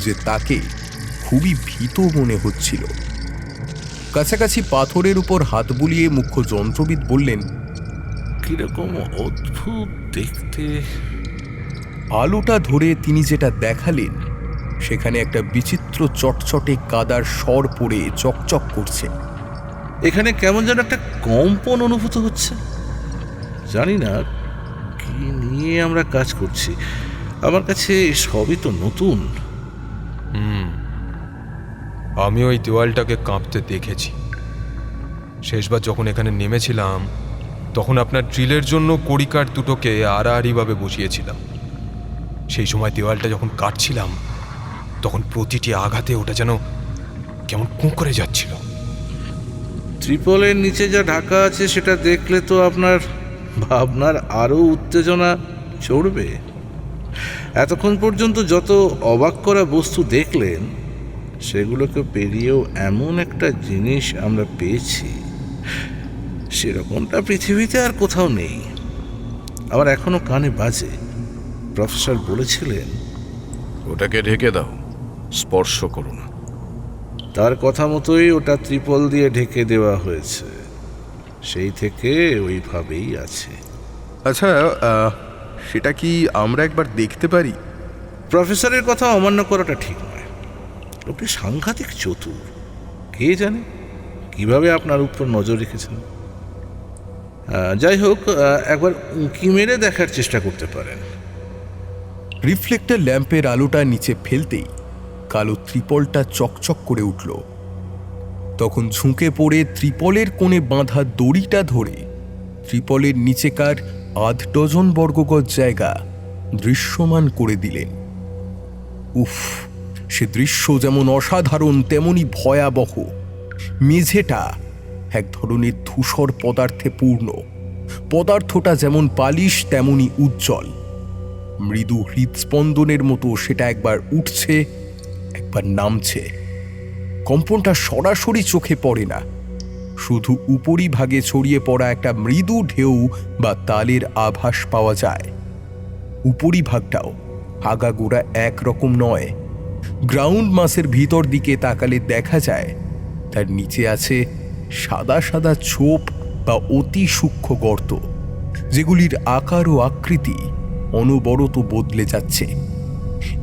যে তাকে খুবই ভীত মনে হচ্ছিল। কাছাকাছি পাথরের উপর হাত বুলিয়ে মুখ্য যন্ত্রবিদ বললেন, কিরকম অদ্ভুত দেখতে। আলোটা ধরে তিনি যেটা দেখালেন সেখানে একটা বিচিত্র চটচটে কাদার স্বর পড়ে চকচক করছে। এখানে কেমন যেন একটা কম্পন অনুভূত হচ্ছে। জানি না কি নিয়ে আমরা কাজ করছি। আমার কাছে সবই তো নতুন। আমি ওই দেওয়ালটাকে কাঁপতে দেখেছি। শেষবার যখন এখানে নেমেছিলাম তখন আপনার ড্রিলের জন্য কড়িকাঠ দুটোকে আড়াআড়িভাবে বসিয়েছিলাম। সেই সময় দেওয়ালটা যখন কাটছিলাম তখন প্রতিটি আঘাতে ওটা যেন কেমন কুঁকড়ে যাচ্ছিল। ত্রিপলের নিচে যা ঢাকা আছে সেটা দেখলে তো আপনার ভাবনার আরও উত্তেজনা চড়বে। এতক্ষণ পর্যন্ত যত অবাক করা বস্তু দেখলেন সেগুলোকে পেরিয়েও এমন একটা জিনিস আমরা পেয়েছি সেরকমটা পৃথিবীতে আর কোথাও নেই। আমার এখনো কানে বাজে। প্রফেসর বলেছিলেন, ওটাকে ঢেকে দাও, স্পর্শ করো না। তার কথা মতোই ওটা ত্রিপল দিয়ে ঢেকে দেওয়া হয়েছে। সেই থেকে ওইভাবেই আছে। আচ্ছা, সেটা কি আমরা একবার দেখতে পারি? প্রফেসরের কথা অমান্য করাটা ঠিক নয়। লোকটি সাংঘাতিক চতুর। কে জানে কিভাবে আপনার উপর নজর রেখেছেন। যাই হোক, একবার উঁকি মেরে দেখার চেষ্টা করতে পারেন। রিফ্লেক্টর ল্যাম্পের আলোটা নিচে ফেলতেই কালো ত্রিপলটা চকচক করে উঠল। তখন ঝুঁকে পড়ে ত্রিপলের কোণে বাঁধা দড়িটা ধরে ত্রিপলের নিচেকার 8 ডজন বর্গগজ জায়গা দৃশ্যমান করে দিলেন। উফ, সে দৃশ্য যেমন অসাধারণ তেমনি ভয়াবহ। মেঝেটা এক ধরনের ধূসর পদার্থে পূর্ণ। পদার্থটা যেমন পালিশ তেমনি উজ্জ্বল। মৃদু হৃদস্পন্দনের মতো সেটা একবার উঠছে, একবার নামছে। কম্পনটা সরাসরি চোখে পড়ে না, শুধু উপরিভাগে ছড়িয়ে পড়া একটা মৃদু ঢেউ বা তালের আভাস পাওয়া যায়। উপরিভাগটাও আগাগোড়া একরকম নয়। গ্রাউন্ড মাসের ভিতর দিকে তাকালে দেখা যায় তার নিচে আছে সাদা সাদা ছোপ বা অতি সূক্ষ্ম গর্ত, যেগুলির আকার ও আকৃতি অনবরত বদলে যাচ্ছে।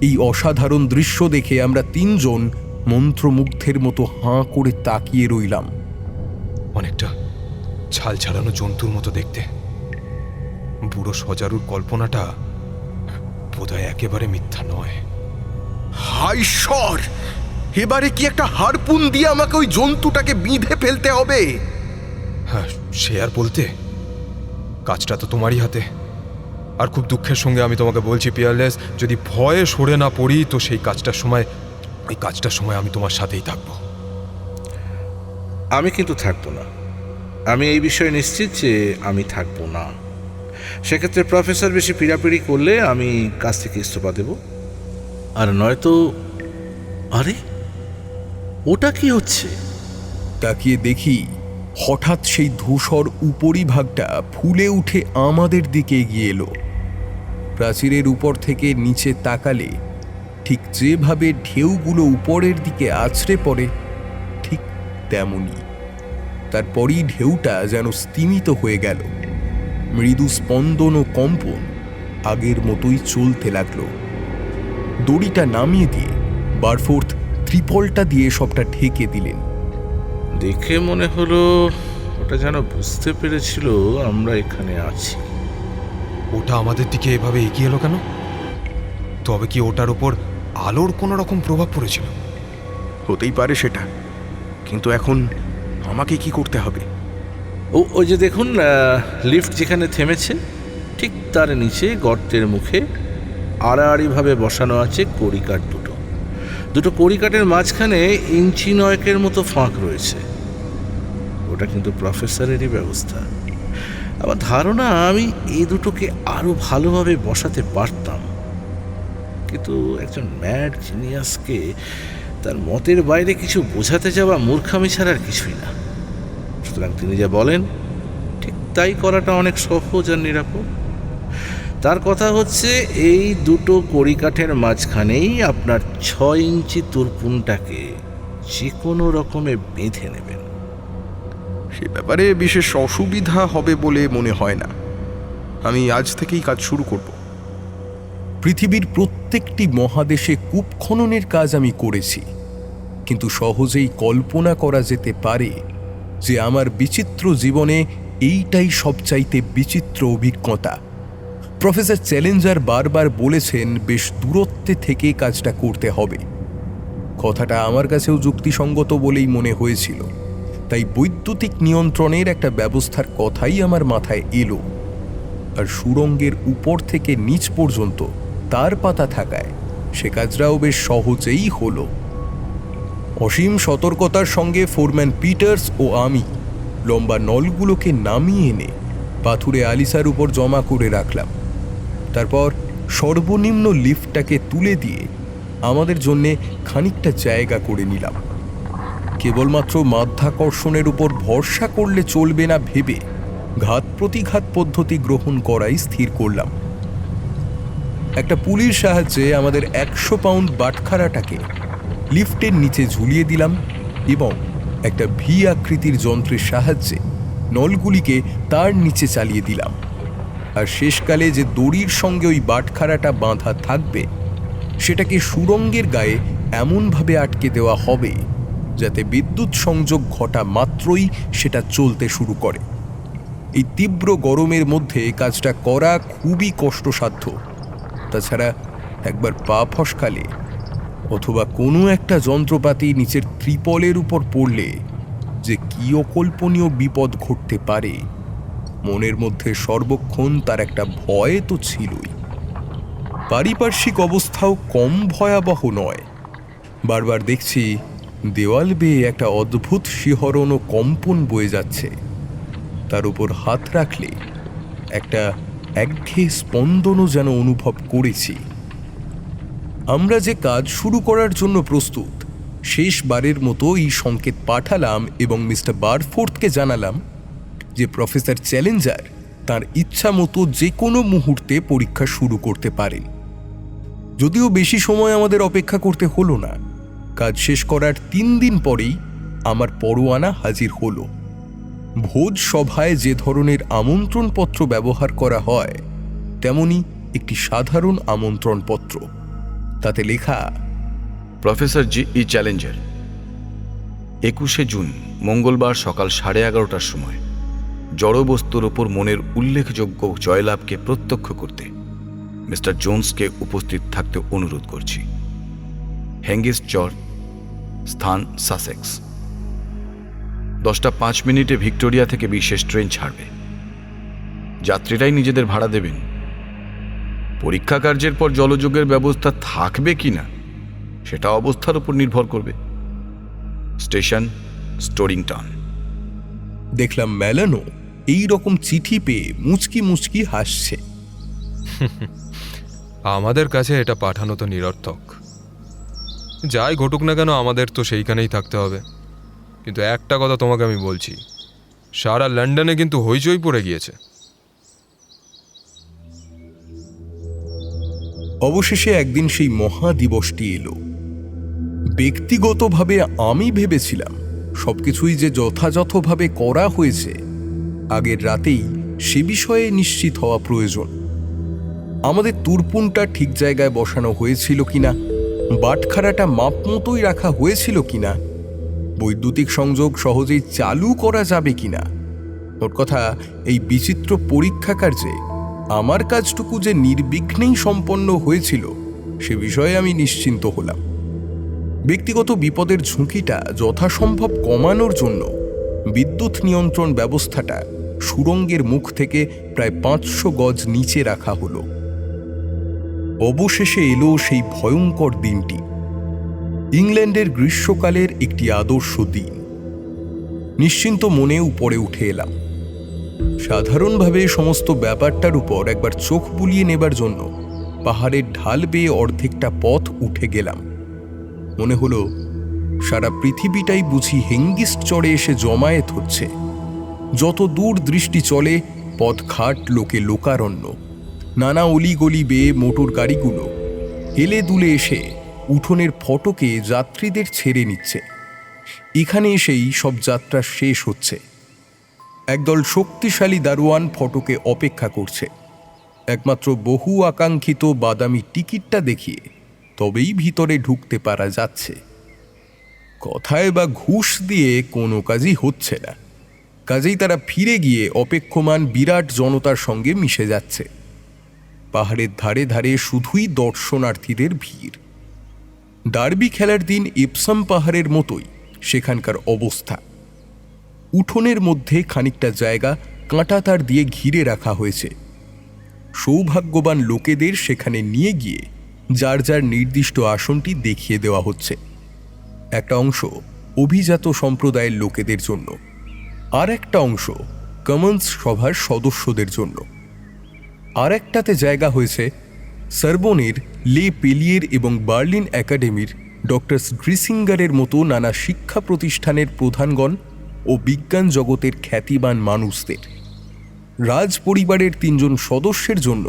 এই অসাধারণ দৃশ্য দেখে আমরা 3 জন মন্ত্রমুগ্ধের মতো হাঁ করে তাকিয়ে রইলাম। অনেকটা ছাল ছাড়ানো জন্তুর মতো দেখতে। বুড়ো সজারুর কল্পনাটা বোধহয় একেবারে মিথ্যা নয়। হায় ঈশ্বর! এবারে কি একটা হারপুন দিয়ে আমাকে ওই জন্তুটাকে বিঁধে ফেলতে হবে? হ্যাঁ, সে আর বলতে, কাজটা তো তোমারই হাতে। আর খুব দুঃখের সঙ্গে আমি তোমাকে বলছি পিয়ারলেস, যদি ভয়ে সরে না পড়ি তো সেই কাজটার সময় আমি তোমার সাথেই থাকবো। আমি কিন্তু থাকবো না। আমি এই বিষয়ে নিশ্চিত যে আমি থাকবো না। সেক্ষেত্রে প্রফেসর বেশি পিড়াপিড়ি করলে আমি কাজ থেকে ইস্তফা দেব, আর নয়তো... আরে ওটা কি হচ্ছে? তাকিয়ে দেখি হঠাৎ সেই ধূসর উপরিভাগটা ফুলে উঠে আমাদের দিকে এগিয়ে এলো। প্রাচীরের উপর থেকে নিচে তাকালে ঠিক যেভাবে ঢেউগুলো উপরের দিকে আছড়ে পড়ে ঠিক তেমনি। তারপরই ঢেউটা যেন স্তিমিত হয়ে গেল। মৃদু স্পন্দন ও কম্পন আগের মতোই চলতে লাগলো। দড়িটা নামিয়ে দিয়ে বারফোর্থ ত্রিপলটা দিয়ে সবটা ঢেকে দিলেন। দেখে মনে হলো ওটা যেন বুঝতে পেরেছিল আমরা এখানে আছি। ওটা আমাদের দিকে এভাবে এগিয়ে এলো কেন? তবে কি ওটার ওপর আলোর কোনো রকম প্রভাব পড়েছিল? হতেই পারে সেটা, কিন্তু এখন আমাকে কি করতে হবে? ওই যে দেখুন, লিফট যেখানে থেমেছে ঠিক তার নিচে গর্তের মুখে আড়াআড়িভাবে বসানো আছে কড়িকাঠ দুটো কড়িকাঠের মাঝখানে ইঞ্চি নয়েকের মতো ফাঁক রয়েছে। ওটা কিন্তু প্রফেসরেরই ব্যবস্থা। আমার ধারণা আমি এই দুটোকে আরো ভালোভাবে বসাতে পারতাম, কিন্তু একজন ম্যাড জিনিয়াসকে তার মতের বাইরে কিছু বোঝাতে যাওয়া মূর্খামি ছাড়ার কিছুই না। সুতরাং তিনি যা বলেন ঠিক তাই করাটা অনেক সহজ আর নিরাপদ। তার কথা হচ্ছে এই দুটো কড়িকাঠের মাঝখানেই আপনার 6 ইঞ্চি তুরপুনটাকে যে কোনো রকমে বেঁধে নেবেন। সে ব্যাপারে বিশেষ অসুবিধা হবে বলে মনে হয় না। আমি আজ থেকেই কাজ শুরু করব। পৃথিবীর প্রত্যেকটি মহাদেশে কূপ খননের কাজ আমি করেছি, কিন্তু সহজেই কল্পনা করা যেতে পারে যে আমার বিচিত্র জীবনে এইটাই সবচাইতে বিচিত্র অভিজ্ঞতা। প্রফেসর চ্যালেঞ্জার বারবার বলেছেন বেশ দূরত্বে থেকে কাজটা করতে হবে। কথাটা আমার কাছেও যুক্তিসঙ্গত বলেই মনে হয়েছিল, তাই বৈদ্যুতিক নিয়ন্ত্রণের একটা ব্যবস্থার কথাই আমার মাথায় এলো। আর সুড়ঙ্গের উপর থেকে নিচ পর্যন্ত তার পাতা থাকায় সে কাজটাও বেশ সহজেই হলো। অসীম সতর্কতার সঙ্গে ফোরম্যান পিটার্স ও আমি লম্বা নলগুলোকে নামিয়ে এনে পাথুরে আলিসার উপর জমা করে রাখলাম। তারপর সর্বনিম্ন লিফটটাকে তুলে দিয়ে আমাদের জন্যে খানিকটা জায়গা করে নিলাম। কেবলমাত্র মাধ্যাকর্ষণের উপর ভরসা করলে চলবে না ভেবে ঘাত প্রতিঘাত পদ্ধতি গ্রহণ করাই স্থির করলাম। একটা পুলির সাহায্যে আমাদের 100 পাউন্ড বাটখারাটাকে লিফটের নিচে ঝুলিয়ে দিলাম এবং একটা ভি আকৃতির যন্ত্রের সাহায্যে নলগুলিকে তার নিচে চালিয়ে দিলাম। আর শেষকালে যে দড়ির সঙ্গে ওই বাটখারাটা বাঁধা থাকবে সেটাকে সুড়ঙ্গের গায়ে এমনভাবে আটকে দেওয়া হবে যাতে বিদ্যুৎ সংযোগ ঘটা মাত্রই সেটা চলতে শুরু করে। এই তীব্র গরমের মধ্যে কাজটা করা খুবই কষ্টসাধ্য। তাছাড়া একবার পা ফসকালে অথবা কোনো একটা যন্ত্রপাতি নিচের ত্রিপলের উপর পড়লে যে কি অকল্পনীয় বিপদ ঘটতে পারে, মনের মধ্যে সর্বক্ষণ তার একটা ভয় তো ছিলই। পারিপার্শ্বিক অবস্থাও কম ভয়াবহ নয়। বারবার দেখছি দেওয়াল বেয়ে একটা অদ্ভুত শিহরণ ও কম্পন বয়ে যাচ্ছে। তার উপর হাত রাখলে একটা একঘেয়ে স্পন্দনও যেন অনুভব করেছি। আমরা যে কাজ শুরু করার জন্য প্রস্তুত, শেষবারের মতো এই সংকেত পাঠালাম এবং মিস্টার বারফোর্থকে জানালাম যে প্রফেসর চ্যালেঞ্জার তার ইচ্ছা মতো যে কোনো মুহূর্তে পরীক্ষা শুরু করতে পারেন। যদিও বেশি সময় আমাদের অপেক্ষা করতে হলো না। কাজ শেষ করার 3 দিন পরেই আমার পরোয়ানা হাজির হলো। ভোজ সভায় যে ধরনের আমন্ত্রণপত্র ব্যবহার করা হয় তেমনি একটি সাধারণ আমন্ত্রণপত্র। তাতে লেখা, প্রফেসর জি.ই. চ্যালেঞ্জার, 21শে জুন মঙ্গলবার সকাল 11:30টার সময় জড়বস্তুর ওপর মনের উল্লেখযোগ্য জয়লাভকে প্রত্যক্ষ করতে মিস্টার জোন্সকে উপস্থিত থাকতে অনুরোধ করছি। হ্যাঙ্গিস চর, স্থান সাসেক্স। 10:05 ভিক্টোরিয়া থেকে বিশেষ ট্রেন ছাড়বে। যাত্রীরাই নিজেদের ভাড়া দেবেন। পরীক্ষা কার্যের পর জলযোগের ব্যবস্থা থাকবে কিনা সেটা অবস্থার উপর নির্ভর করবে। স্টেশন স্টোরিংটন। দেখলাম মেলানো এই রকম চিঠি পেয়ে মুচকি মুচকি হাসছে। আমাদের কাছে এটা পাঠানো তো নিরর্থক। যাই ঘটুক না কেন আমাদের তো সেইখানেই থাকতে হবে। কিন্তু একটা কথা তোমাকে আমি বলছি, সারা লন্ডনে কিন্তু হইচই পড়ে গিয়েছে। অবশেষে একদিন সেই মহাদিবসটি এলো। ব্যক্তিগতভাবে আমি ভেবেছিলাম সবকিছুই যে যথাযথভাবে করা হয়েছে, আগের রাতেই সে বিষয়ে নিশ্চিত হওয়া প্রয়োজন। আমাদের তুরপুনটা ঠিক জায়গায় বসানো হয়েছিল কিনা, বাটখারাটা মাপ মতোই রাখা হয়েছিল কিনা, বৈদ্যুতিক সংযোগ সহজেই চালু করা যাবে কিনা, ওর কথা এই বিচিত্র পরীক্ষা কার্যে আমার কাজটুকু যে নির্বিঘ্নেই সম্পন্ন হয়েছিল সে বিষয়ে আমি নিশ্চিন্ত হলাম। ব্যক্তিগত বিপদের ঝুঁকিটা যথাসম্ভব কমানোর জন্য বিদ্যুৎ নিয়ন্ত্রণ ব্যবস্থাটা সুড়ঙ্গের মুখ থেকে প্রায় 500 গজ নিচে রাখা হলো। অবশেষে এলো সেই ভয়ঙ্কর দিনটি, ইংল্যান্ডের গ্রীষ্মকালের একটি আদর্শ দিন। নিশ্চিন্ত মনে উপরে উঠে এলাম। সাধারণভাবে সমস্ত ব্যাপারটার উপর একবার চোখ বুলিয়ে নেবার জন্য পাহাড়ের ঢাল বেয়ে অর্ধেকটা পথ উঠে গেলাম। মনে হলো সারা পৃথিবীটাই বুঝি হেঙ্গিস্ট চড়ে এসে জমায়েত হচ্ছে। যত দূর দৃষ্টি চলে পথঘাট লোকে লোকারণ্য, নানা অলিগলি বেয়ে মোটর গাড়িগুলো হেলে দুলে এসে উঠোনের ফটকে যাত্রীদের ছেড়ে নিচ্ছে। এখানে এসেই সব যাত্রা শেষ হচ্ছে। একদল শক্তিশালী দারোয়ান ফটকে অপেক্ষা করছে, একমাত্র বহু আকাঙ্ক্ষিত বাদামি টিকিটটা দেখিয়ে তবেই ভিতরে ঢুকতে পারা যাচ্ছে। কথায় বা ঘুষ দিয়ে কোনো কাজই হচ্ছে না, কাজেই তারা ফিরে গিয়ে অপেক্ষমান বিরাট জনতার সঙ্গে মিশে যাচ্ছে। পাহাড়ের ধারে ধারে শুধুই দর্শনার্থীদের ভিড়। ডার্বি খেলার দিন ইপসাম পাহাড়ের মতোই সেখানকার অবস্থা। উঠোনের মধ্যে খানিকটা জায়গা কাঁটাতার দিয়ে ঘিরে রাখা হয়েছে। সৌভাগ্যবান লোকেদের সেখানে নিয়ে গিয়ে যার যার নির্দিষ্ট আসনটি দেখিয়ে দেওয়া হচ্ছে। একটা অংশ অভিজাত সম্প্রদায়ের লোকেদের জন্য, আর একটা অংশ কমন্স সভার সদস্যদের জন্য। আর একটাতে জায়গা হয়েছে সারবোনের, লে পেলিয়ের এবং বার্লিন একাডেমির ডক্টর গ্রিসিঙ্গারের মতো নানা শিক্ষা প্রতিষ্ঠানের প্রধানগণ ও বিজ্ঞান জগতের খ্যাতিমান মানুষদের। রাজ পরিবারের 3 জন সদস্যের জন্য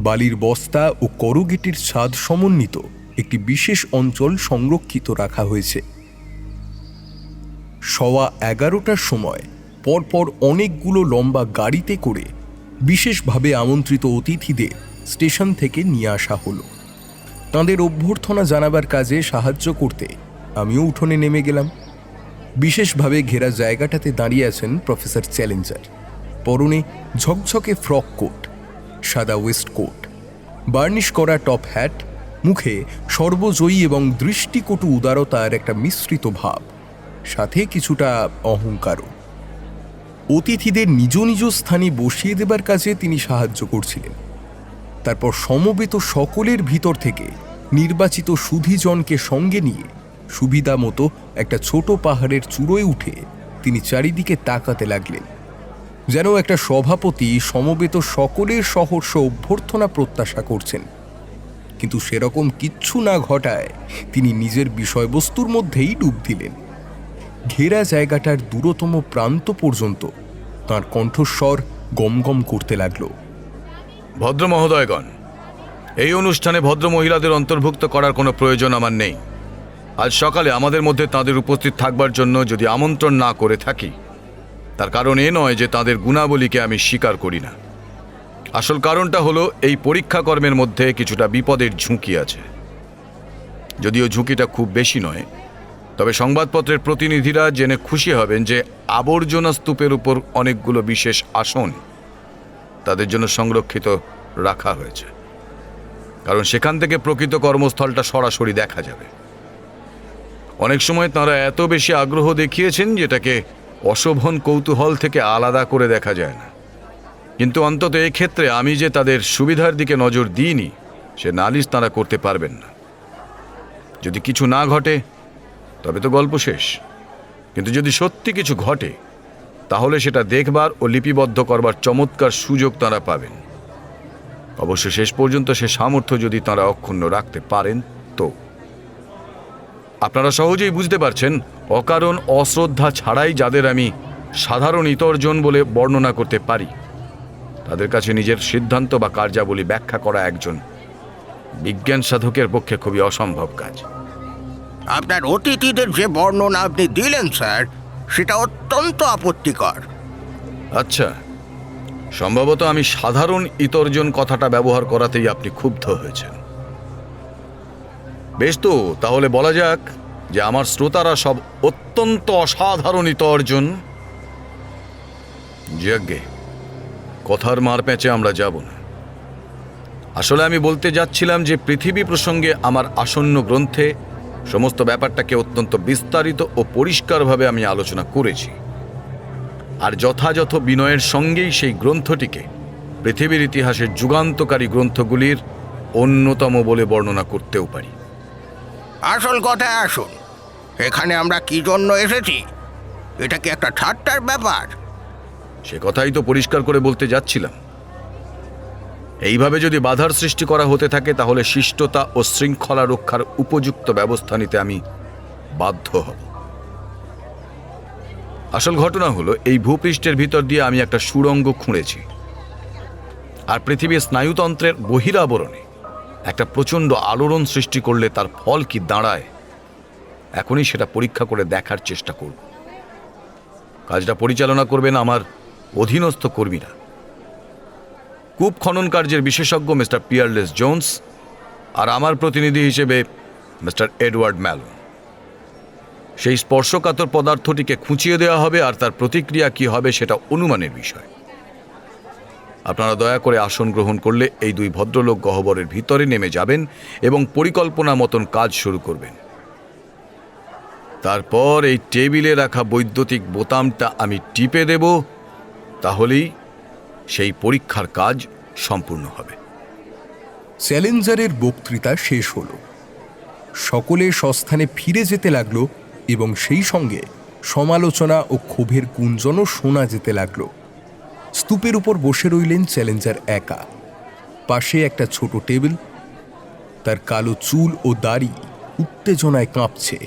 বালির বস্তা ও করগেটের ছাদ সমন্বিত একটি বিশেষ অঞ্চল সংরক্ষিত রাখা হয়েছে। 11:15টার সময় পরপর অনেকগুলো লম্বা গাড়িতে করে বিশেষভাবে আমন্ত্রিত অতিথিদের স্টেশন থেকে নিয়ে আসা হলো। তাঁদের অভ্যর্থনা জানাবার কাজে সাহায্য করতে আমিও উঠোনে নেমে গেলাম। বিশেষভাবে ঘেরা জায়গাটাতে দাঁড়িয়ে আছেন প্রফেসর চ্যালেঞ্জার। পরনে ঝকঝকে ফ্রক কোট, সাদা ওয়েস্ট কোট, বার্নিশ করা টপ হ্যাট, মুখে সর্বজয়ী এবং দৃষ্টিকটু উদারতার একটা মিশ্রিত ভাব, সাথে কিছুটা অহংকারও। অতিথিদের নিজ নিজ স্থানে বসিয়ে দেবার কাজে তিনি সাহায্য করছিলেন। তারপর সমবেত সকলের ভিতর থেকে নির্বাচিত সুধীজনকে সঙ্গে নিয়ে সুবিধা মতো একটা ছোট পাহাড়ের চূড়োয় উঠে তিনি চারিদিকে তাকাতে লাগলেন, যেন একটা সভাপতি সমবেত সকলের সহর্ষ অভ্যর্থনা প্রত্যাশা করছেন। কিন্তু সেরকম কিচ্ছু না ঘটায় তিনি নিজের বিষয়বস্তুর মধ্যেই ডুব দিলেন। ঘেরা জায়গাটার দূরতম প্রান্ত পর্যন্ত তাঁর কণ্ঠস্বর গমগম করতে লাগল। ভদ্র মহোদয়গণ, এই অনুষ্ঠানে ভদ্র মহিলাদের অন্তর্ভুক্ত করার কোনো প্রয়োজন আমার নেই। আজ সকালে আমাদের মধ্যে তাদের উপস্থিত থাকবার জন্য যদি আমন্ত্রণ না করে থাকি, তার কারণ এ নয় যে তাদের গুণাবলীকে আমি স্বীকার করি না। আসল কারণটা হলো এই পরীক্ষা কর্মের মধ্যে কিছুটা বিপদের ঝুঁকি আছে। যদিও ঝুঁকিটা খুব বেশি নয়, তবে সংবাদপত্রের প্রতিনিধিরা জেনে খুশি হবেন যে আবর্জনা স্তূপের উপর অনেকগুলো বিশেষ আসন তাদের জন্য সংরক্ষিত রাখা হয়েছে, কারণ সেখান থেকে প্রকৃত কর্মস্থলটা সরাসরি দেখা যাবে। অনেক সময় তাঁরা এত বেশি আগ্রহ দেখিয়েছেন যেটাকে অশোভন কৌতূহল থেকে আলাদা করে দেখা যায় না। কিন্তু অন্তত এক্ষেত্রে আমি যে তাদের সুবিধার দিকে নজর দিইনি সে নালিশ তাঁরা করতে পারবেন না। যদি কিছু না ঘটে তবে তো গল্প শেষ, কিন্তু যদি সত্যি কিছু ঘটে তাহলে সেটা দেখবার ও লিপিবদ্ধ করবার চমৎকার সুযোগ তাঁরা পাবেন। অবশ্য শেষ পর্যন্ত সে সামর্থ্য যদি তাঁরা অক্ষুণ্ণ রাখতে পারেন তো। আপনারা সহজেই বুঝতে পারছেন, অকারণ অশ্রদ্ধা ছাড়াই যাদের আমি সাধারণ ইতর্জন বলে বর্ণনা করতে পারি, তাদের কাছে নিজের সিদ্ধান্ত বা কার্যাবলী ব্যাখ্যা করা একজন বিজ্ঞান সাধকের পক্ষে খুবই অসম্ভব কাজ। আপনার অতিথিদের যে বর্ণনা আপনি দিলেন স্যার, সেটা অত্যন্ত আপত্তিকর। আচ্ছা, সম্ভবত আমি সাধারণ ইতর্জন কথাটা ব্যবহার করাতেই আপনি ক্ষুব্ধ হয়েছেন। বেশ, তো তাহলে বলা যাক যে আমার শ্রোতারা সব অত্যন্ত অসাধারণ ইতর্জন। যাজ্ঞে, কথার মার প্যাঁচে আমরা যাব না। আসলে আমি বলতে যাচ্ছিলাম যে পৃথিবী প্রসঙ্গে আমার আসন্ন গ্রন্থে সমস্ত ব্যাপারটাকে অত্যন্ত বিস্তারিত ও পরিষ্কারভাবে আমি আলোচনা করেছি, আর যথাযথ বিনয়ের সঙ্গেই সেই গ্রন্থটিকে পৃথিবীর ইতিহাসের যুগান্তকারী গ্রন্থগুলির অন্যতম বলে বর্ণনা করতেও পারি। আসল কথায় আসুন, এখানে আমরা কি জন্য এসেছি? এটা কি একটা ঠাট্টার ব্যাপার? সে কথাই তো পরিষ্কার করে বলতে যাচ্ছিলাম। এইভাবে যদি বাধার সৃষ্টি করা হতে থাকে, তাহলে শিষ্টতা ও শৃঙ্খলা রক্ষার উপযুক্ত ব্যবস্থা নিতে আমি বাধ্য হব। আসল ঘটনা হলো, এই ভূপৃষ্ঠের ভিতর দিয়ে আমি একটা সুড়ঙ্গ খুঁড়েছি, আর পৃথিবীর স্নায়ুতন্ত্রের বহিরাবরণে একটা প্রচণ্ড আলোড়ন সৃষ্টি করলে তার ফল কি দাঁড়ায়, এখনই সেটা পরীক্ষা করে দেখার চেষ্টা করব। কাজটা পরিচালনা করবেন আমার অধীনস্থ কর্মীরা, কূপ খনন কার্যের বিশেষজ্ঞ মিস্টার পিয়ারলেস জোন্স, আর আমার প্রতিনিধি হিসেবে মিস্টার এডওয়ার্ড ম্যালন। সেই স্পর্শকাতর পদার্থটিকে খুঁচিয়ে দেওয়া হবে, আর তার প্রতিক্রিয়া কি হবে সেটা অনুমানের বিষয়। আপনারা দয়া করে আসন গ্রহণ করলে এই দুই ভদ্রলোক গহ্বরের ভিতরে নেমে যাবেন এবং পরিকল্পনা মতন কাজ শুরু করবেন। তারপর এই টেবিলে রাখা বৈদ্যুতিক বোতামটা আমি টিপে দেব, তাহলেই সেই পরীক্ষার কাজ সম্পূর্ণ হবে। চ্যালেঞ্জারের বক্তৃতা শেষ হলো। সকলে স্বস্থানে ফিরে যেতে লাগলো এবং সেই সঙ্গে সমালোচনা ও ক্ষোভের গুঞ্জনও শোনা যেতে লাগলো। স্তূপের উপর বসে রইলেন চ্যালেঞ্জার একা। পাশে একটা ছোট টেবিল, তার কালো চুল ও দাড়ি উত্তেজনায় কাঁপছে।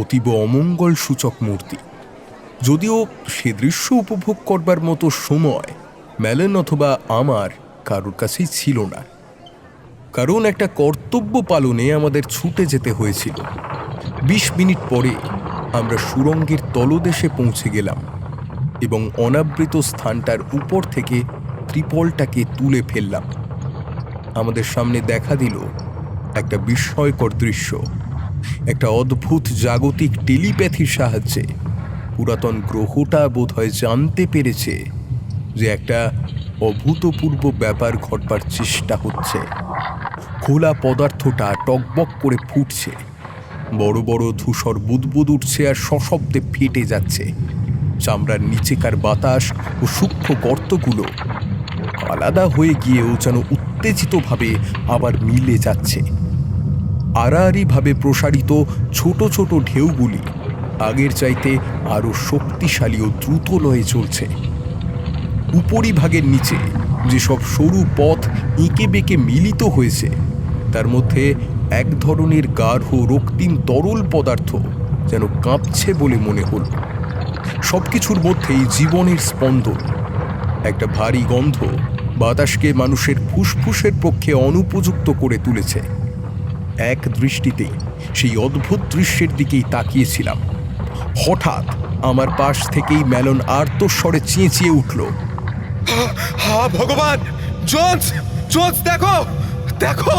অতীব অমঙ্গল সূচক মূর্তি। যদিও সে দৃশ্য উপভোগ করবার মতো সময় ম্যালন অথবা আমার কারোর কাছেই ছিল না, কারণ একটা কর্তব্য পালনে আমাদের ছুটে যেতে হয়েছিল। 20 মিনিট পরে আমরা সুড়ঙ্গের তলদেশে পৌঁছে গেলাম এবং অনাবৃত স্থানটার উপর থেকে ত্রিপলটাকে তুলে ফেললাম। আমাদের সামনে দেখা দিল একটা বিস্ময়কর দৃশ্য। একটা অদ্ভুত জাগতিক টেলিপ্যাথির সাহায্যে পুরাতন গ্রহটা বোধহয় জানতে পেরেছে যে একটা অভূতপূর্ব ব্যাপার ঘটবার চেষ্টা হচ্ছে। খোলা পদার্থটা টকবক করে ফুটছে, বড় বড় ধূসর বুদবুদ উঠছে আর সশব্দে ফেটে যাচ্ছে। চামড়ার নিচেকার বাতাস ও সূক্ষ্ম গর্তগুলো আলাদা হয়ে গিয়েও যেন উত্তেজিতভাবে আবার মিলে যাচ্ছে। আড়াআড়িভাবে প্রসারিত ছোট ছোট ঢেউগুলি আগের চাইতে আরও শক্তিশালী ও দ্রুত লয়ে চলছে। উপরিভাগের নিচে যেসব সরু পথ এঁকে বেঁকে মিলিত হয়েছে, তার মধ্যে এক ধরনের গাঢ় রক্তিম তরল পদার্থ যেন কাঁপছে বলে মনে হল। সবকিছুর মধ্যেই জীবনের স্পন্দন। একটা ভারী গন্ধ বাতাসকে মানুষের ফুসফুসের পক্ষে অনুপযুক্ত করে তুলেছে। এক দৃষ্টিতেই সেই অদ্ভুত দৃশ্যের দিকেই তাকিয়েছিলাম। হঠাৎ আমার পাশ থেকেই ম্যালন আর্তস্বরে চেঁচিয়ে উঠল, হা ভগবান! জোন্স, জোন্স, দেখো দেখো!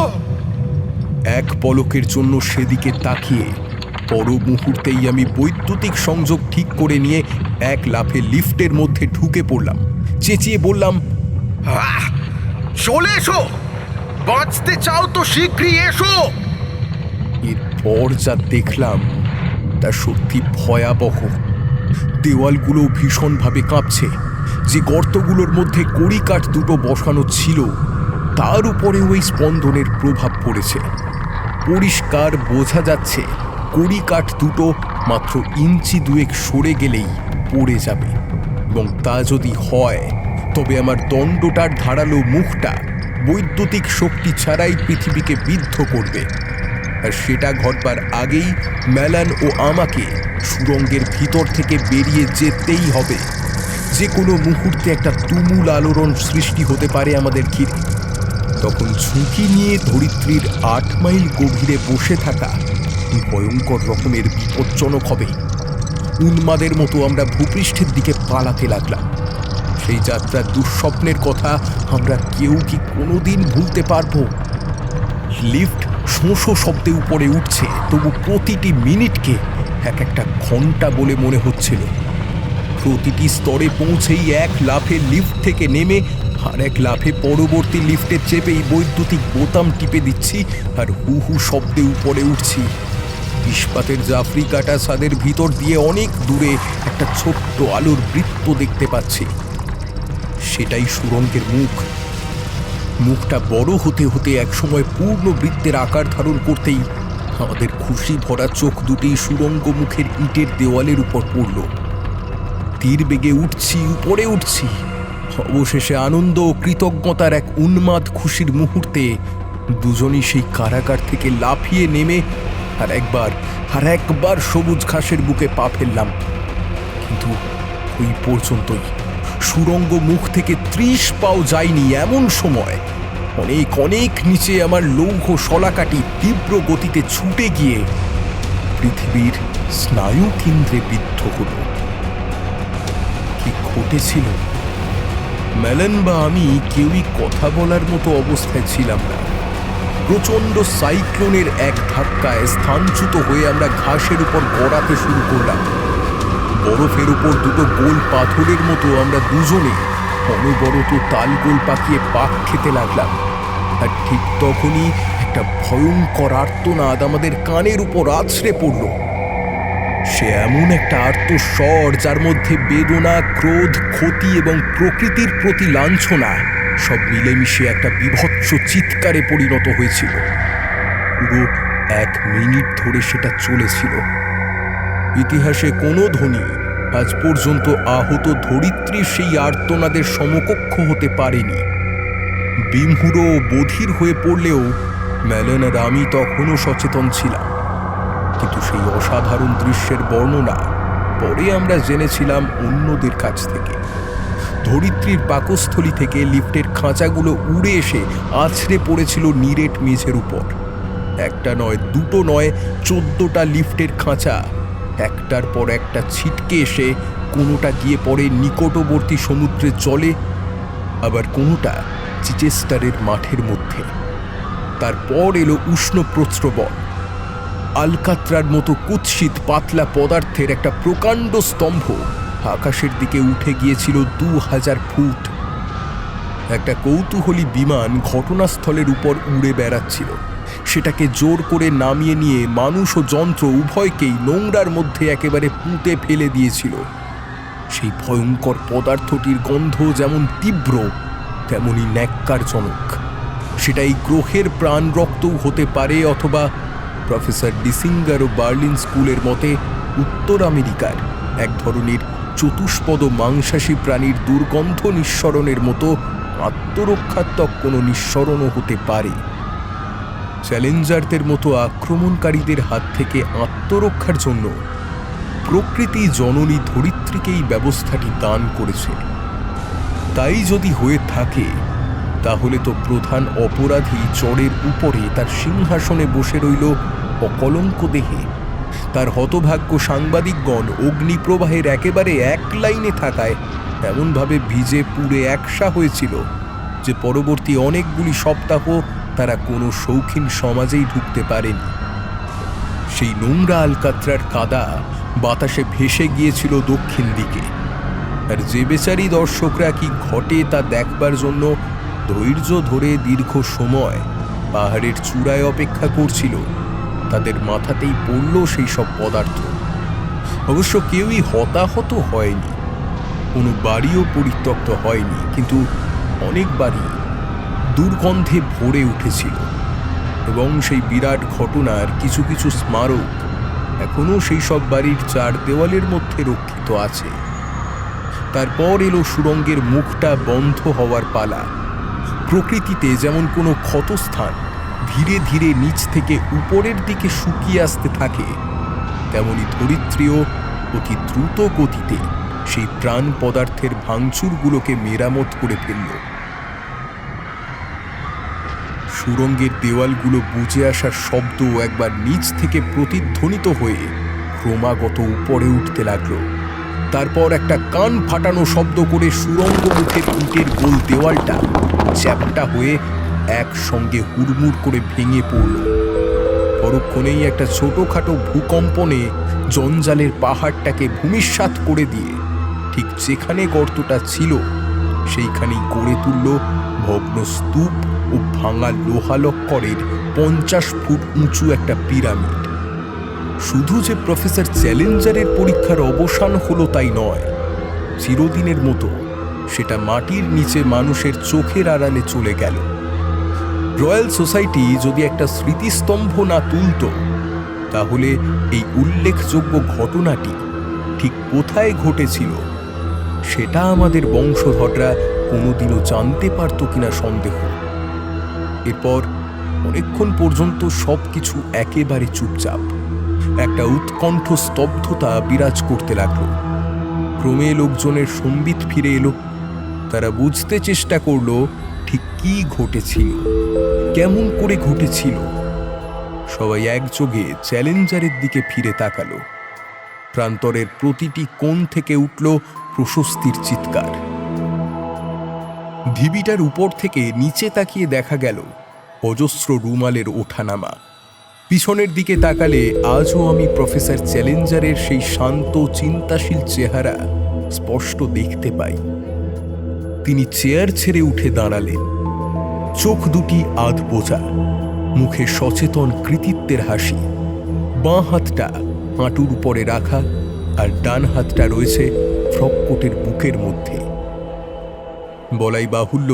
এক পলকের জন্য সেদিকে তাকিয়ে পর মুহূর্তেই আমি বৈদ্যুতিক সংযোগ ঠিক করে নিয়ে এক লাফে লিফটের মধ্যে ঢুকে পড়লাম। চেঁচিয়ে বললাম, চলে এসো! বাঁচতে চাও তো শীঘ্রই এসো! এরপর যা দেখলাম তা সত্যি ভয়াবহ। দেওয়ালগুলো ভীষণভাবে কাঁপছে। যে গর্তগুলোর মধ্যে কড়িকাঠ দুটো বসানো ছিল, তার উপরে ওই স্পন্দনের প্রভাব পড়েছে। পরিষ্কার বোঝা যাচ্ছে কড়িকাঠ দুটো মাত্র ইঞ্চি দুয়েক সরে গেলেই পড়ে যাবে, এবং তা যদি হয় তবে আমার দণ্ডটার ধারালো মুখটা বৈদ্যুতিক শক্তি ছাড়াই পৃথিবীকে বিদ্ধ করবে। আর সেটা ঘটবার আগেই ম্যালান ও আমাকে সুড়ঙ্গের ভিতর থেকে বেরিয়ে যেতেই হবে। যে কোনো মুহূর্তে একটা তুমুল আলোড়ন সৃষ্টি হতে পারে আমাদের ঘিরে। তখন ঝুঁকি নিয়ে ধরিত্রীর 8 মাইল গভীরে বসে থাকা ভয়ঙ্কর রকমের বিপজ্জনক হবে। উন্মাদের মতো আমরা ভূপৃষ্ঠের দিকে পালাতে লাগলাম। সেই যাত্রার দুঃস্বপ্নের কথা আমরা কেউ কি কোনোদিন ভুলতে পারবো? লিফট শোঁ শব্দে উপরে উঠছে, তবু প্রতিটি মিনিটকে এক একটা ঘন্টা বলে মনে হচ্ছিল। প্রতিটি স্তরে পৌঁছেই এক লাফে লিফট থেকে নেমে আর এক লাফে পরবর্তী লিফটে চেপেই বৈদ্যুতিক বোতাম টিপে দিচ্ছি আর হু হু শব্দে উপরে উঠছি। ইস্পাতের জাফরি কাটা ছাদের ভিতর দিয়ে অনেক দূরে একটা ছোট্ট আলোর বৃত্ত দেখতে পাচ্ছি। সেটাই সুড়ঙ্গের মুখ। মুখটা বড় হতে হতে একসময় পূর্ণ বৃত্তের আকার ধারণ করতেই আমাদের খুশি ভরা চোখ দুটি সুড়ঙ্গ মুখের ইটের দেওয়ালের উপর পড়ল। তীর বেগে উঠছি, উপরে উঠছি। অবশেষে আনন্দ ও কৃতজ্ঞতার এক উন্মাদ খুশির মুহূর্তে দুজনই সেই কারাগার থেকে লাফিয়ে নেমে আর একবার সবুজ ঘাসের বুকে পা ফেললাম। কিন্তু ওই পর্যন্তই। সুড়ঙ্গ মুখ থেকে 30 পাও যায়নি এমন সময় অনেক অনেক নিচে আমার লৌহ শলাকাটি তীব্র গতিতে ছুটে গিয়ে পৃথিবীর স্নায়ু কেন্দ্রে বিদ্ধ হল। কি ঘটেছিল? ম্যালান বা আমি কেউই কথা বলার মতো অবস্থায় ছিলাম না। প্রচণ্ড সাইক্লোনের এক ধাক্কায় স্থানচ্যুত হয়ে আমরা ঘাসের উপর গড়াতে শুরু করলাম। বরফের উপর দুটো গোল পাথরের মতো আমরা দুজনে অনবরত তালগোল পাকিয়ে পাক খেতে লাগলাম। আর ঠিক তখনই একটা ভয়ঙ্কর আর্তনাদ আমাদের কানের উপর আছড়ে পড়ল। সে এমন একটা আর্তস্বর যার মধ্যে বেদনা, ক্রোধ, ক্ষতি এবং প্রকৃতির প্রতি লাঞ্ছনা সব মিলেমিশে একটা বীভৎস চিৎকারে পরিণত হয়েছিল। পুরো 1 মিনিট ধরে সেটা চলেছিল। ইতিহাসে কোনো ধ্বনি আজ পর্যন্ত আহত ধরিত্রীর সেই আর্তনাদের সমকক্ষ হতে পারেনি। বিমূঢ় ও বধির হয়ে পড়লেও ম্যালান আর আমি তখনও সচেতন ছিলাম। কিন্তু সেই অসাধারণ দৃশ্যের বর্ণনা পরে আমরা জেনেছিলাম অন্যদের কাছ থেকে। ধরিত্রীর পাকস্থলী থেকে লিফটের খাঁচাগুলো উড়ে এসে আছড়ে পড়েছিল নিরেট মেঝের উপর। একটা নয়, দুটো নয়, 14টা লিফটের খাঁচা একটার পর একটা ছিটকে এসে কোনোটা গিয়ে পড়ে নিকটবর্তী সমুদ্রের জলে, আবার কোনোটা চিচেস্টারের মাঠের মধ্যে। তারপর এলো উষ্ণ প্রস্রবণ। আলকাত্রার মতো কুৎসিত পাতলা পদার্থের একটা প্রকাণ্ড স্তম্ভ আকাশের দিকে উঠে গিয়েছিল 2000 ফুট। একটা কৌতূহলী বিমান ঘটনাস্থলের উপর উড়ে বেড়াচ্ছিল। সেটাকে জোর করে নামিয়ে নিয়ে মানুষ ও যন্ত্র উভয়কেই নোংরার মধ্যে একেবারে পুঁতে ফেলে দিয়েছিল। সেই ভয়ঙ্কর পদার্থটির গন্ধ যেমন তীব্র তেমনই ন্যাক্কারজনক। সেটা এই গ্রহের প্রাণ রক্তও হতে পারে, অথবা প্রফেসর ডিসিঙ্গার ও বার্লিন স্কুলের মতে উত্তর আমেরিকার এক ধরনের চতুষ্পদ মাংসাশী প্রাণীর দুর্গন্ধ নিঃসরণের মতো আত্মরক্ষাত্মক কোনো নিঃসরণও হতে পারে। চ্যালেঞ্জারদের মতো আক্রমণকারীদের হাত থেকে আত্মরক্ষার জন্য প্রকৃতি জননী ধরিত্রীকেই ব্যবস্থাটি দান করেছে। তাই যদি হয়ে থাকে তাহলে তো প্রধান অপরাধী চড়ের উপরে তার সিংহাসনে বসে রইল অকলঙ্ক দেহে। তার হতভাগ্য সাংবাদিকগণ অগ্নিপ্রবাহের একেবারে এক লাইনে থাকায় এমনভাবে ভিজে পুড়ে একসা হয়েছিল যে পরবর্তী অনেকগুলি সপ্তাহ তারা কোনো শৌখিন সমাজেই ঢুকতে পারেনি। সেই নোংরা আলকাত্রার কাদা বাতাসে ভেসে গিয়েছিল দক্ষিণ দিকে। আর যে বেচারি দর্শকরা কি ঘটে তা দেখবার জন্য ধৈর্য ধরে দীর্ঘ সময় পাহাড়ের চূড়ায় অপেক্ষা করছিল, তাদের মাথাতেই পড়ল সেই সব পদার্থ। অবশ্য কেউই হতাহত হয়নি, কোনো বাড়িও পরিত্যক্ত হয়নি, কিন্তু অনেক বাড়ি দুর্গন্ধে ভরে উঠেছিল। এবং সেই বিরাট ঘটনার কিছু কিছু স্মারক এখনও সেই সব বাড়ির 4 দেওয়ালের মধ্যে রক্ষিত আছে। তারপর এলো সুড়ঙ্গের মুখটা বন্ধ হওয়ার পালা। প্রকৃতিতে যেমন কোনো ক্ষতস্থান ধীরে ধীরে নিচ থেকে উপরের দিকে শুকিয়ে আসতে থাকে, তেমনি ধরিত্রীও অতি দ্রুত গতিতে সেই প্রাণ পদার্থের ভাঙচুরগুলোকে মেরামত করে ফেলল। সুড়ঙ্গের দেওয়ালগুলো বুজে আসার শব্দ একবার নিচ থেকে প্রতিধ্বনিত হয়ে ক্রমাগত উপরে উঠতে লাগলো। তারপর একটা কান ফাটানো শব্দ করে সুড়ঙ্গ মুখের ইটের গোল দেওয়ালটা চ্যাপ্টা হয়ে একসঙ্গে হুড়মুড় করে ভেঙে পড়ল। পরক্ষণেই একটা ছোটখাটো ভূকম্পনে জঞ্জালের পাহাড়টাকে ভূমিসাৎ করে দিয়ে ঠিক যেখানে গর্তটা ছিল সেইখানেই গড়ে তুলল ভগ্ন স্তূপ ও ভাঙা লোহালক্করের 50 ফুট উঁচু একটা পিরামিড। শুধু যে প্রফেসর চ্যালেঞ্জারের পরীক্ষার অবসান হলো তাই নয়, চিরদিনের মতো সেটা মাটির নিচে মানুষের চোখের আড়ালে চলে গেল। রয়্যাল সোসাইটি যদি একটা স্মৃতিস্তম্ভ না তুলত, তাহলে এই উল্লেখযোগ্য ঘটনাটি ঠিক কোথায় ঘটেছিল সেটা আমাদের বংশধররা কোনোদিনও জানতে পারত কিনা সন্দেহ। এরপর অনেকক্ষণ পর্যন্ত সবকিছু একেবারে চুপচাপ। একটা উৎকণ্ঠ স্তব্ধতা বিরাজ করতে লাগলো। ক্রমে লোকজনের সম্বিত ফিরে এলো। তারা বুঝতে চেষ্টা করলো ঠিক কি ঘটেছিল, কেমন করে ঘটেছিল। সবাই একযোগে চ্যালেঞ্জারের দিকে ফিরে তাকালো। প্রান্তরের প্রতিটি কোণ থেকে উঠল প্রশস্তির চিৎকার। ঢিবিটার উপর থেকে নিচে তাকিয়ে দেখা গেল অজস্র রুমালের ওঠানামা। পিছনের দিকে তাকালে আজও আমি প্রফেসর চ্যালেঞ্জারের সেই শান্ত চিন্তাশীল চেহারা স্পষ্ট দেখতে পাই। তিনি চেয়ার ছেড়ে উঠে দাঁড়ালেন। চোখ দুটি আধ বোঝা, মুখে সচেতন কৃতিত্বের হাসি। বাঁ হাতটা হাঁটুর উপরে রাখা আর ডান হাতটা রয়েছে ফ্রককোটের বুকের মধ্যে। বলাই বাহুল্য,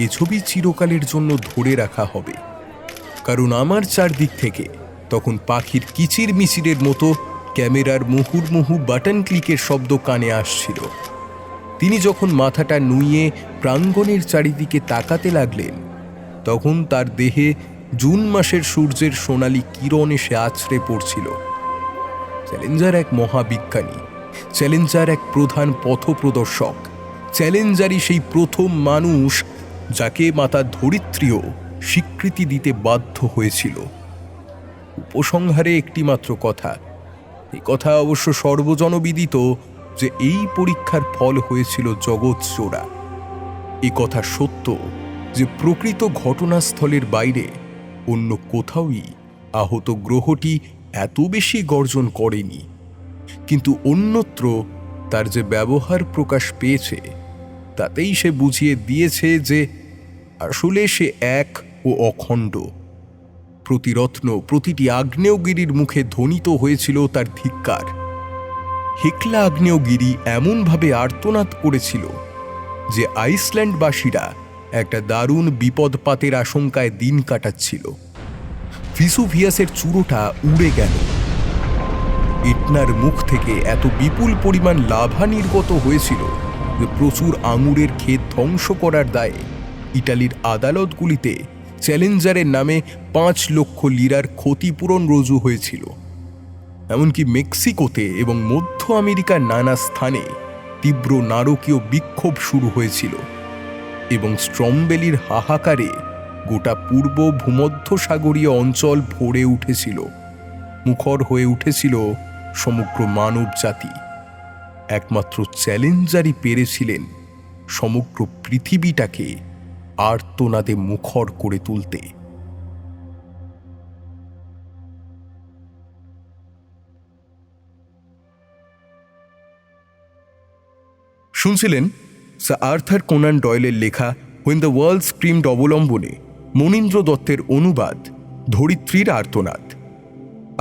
এ ছবি চিরকালের জন্য ধরে রাখা হবে, কারণ আমার চারদিক থেকে তখন পাখির কিচির মিচিরের মতো ক্যামেরার মুহুর্মুহু বাটন ক্লিকের শব্দ কানে আসছিল। তিনি যখন মাথাটা নুইয়ে প্রাঙ্গণের চারিদিকে তাকাতে লাগলেন, তখন তার দেহে জুন মাসের সূর্যের সোনালি কিরণ এসে আছড়ে পড়ছিল। চ্যালেঞ্জার এক মহাবিজ্ঞানী, চ্যালেঞ্জার এক প্রধান পথপ্রদর্শক, চ্যালেঞ্জারই সেই প্রথম মানুষ যাকে মাতা ধরিত্রীও স্বীকৃতি দিতে বাধ্য হয়েছিল। উপসংহারে একটি মাত্র কথা, এই কথা অবশ্য সর্বজনবিদিত, যে এই পরীক্ষার ফল হয়েছিল জগৎচোরা। এ কথা সত্য যে প্রকৃত ঘটনাস্থলের বাইরে অন্য কোথাওই আহত গ্রহটি এত বেশি গর্জন করেনি, কিন্তু অন্যত্র তার যে ব্যবহার প্রকাশ পেয়েছে তাতেই সে বুঝিয়ে দিয়েছে যে আসলে সে এক ও অখণ্ড। প্রতি রত্ন, প্রতিটি আগ্নেয়গিরির মুখে ধ্বনিত হয়েছিল তার ধিক্কার। হেকলা আগ্নেয়গিরি এমনভাবে আর্তনাদ করেছিল যে আইসল্যান্ডবাসীরা একটা দারুণ বিপদপাতের আশঙ্কায় দিন কাটাচ্ছিল। ভিসুভিয়াসের চূড়োটা উড়ে গেল। ইটনার মুখ থেকে এত বিপুল পরিমাণ লাভা নির্গত হয়েছিল যে প্রচুর আঙুরের ক্ষেত ধ্বংস করার দায়ে ইটালির আদালতগুলিতে চ্যালেঞ্জারের নামে 5 লক্ষ লিরার ক্ষতিপূরণ রজু হয়েছিল। এমনকি মেক্সিকোতে এবং মধ্য আমেরিকার নানা স্থানে তীব্র নারকীয় বিক্ষোভ শুরু হয়েছিল এবং স্ট্রমবেলির হাহাকারে গোটা পূর্ব ভূমধ্যসাগরীয় অঞ্চল ভরে উঠেছিল, মুখর হয়ে উঠেছিল সমগ্র মানব জাতি। একমাত্র চ্যালেঞ্জারই পেরেছিলেন সমগ্র পৃথিবীটাকে আর্তনাদে মুখর করে তুলতে। শুনছিলেন স্যার আর্থার কোনান ডয়েলের লেখা হোয়েন দ্য ওয়ার্ল্ড স্ক্রিমড অবলম্বনে মনীন্দ্র দত্তের অনুবাদ ধরিত্রীর আর্তনাদ।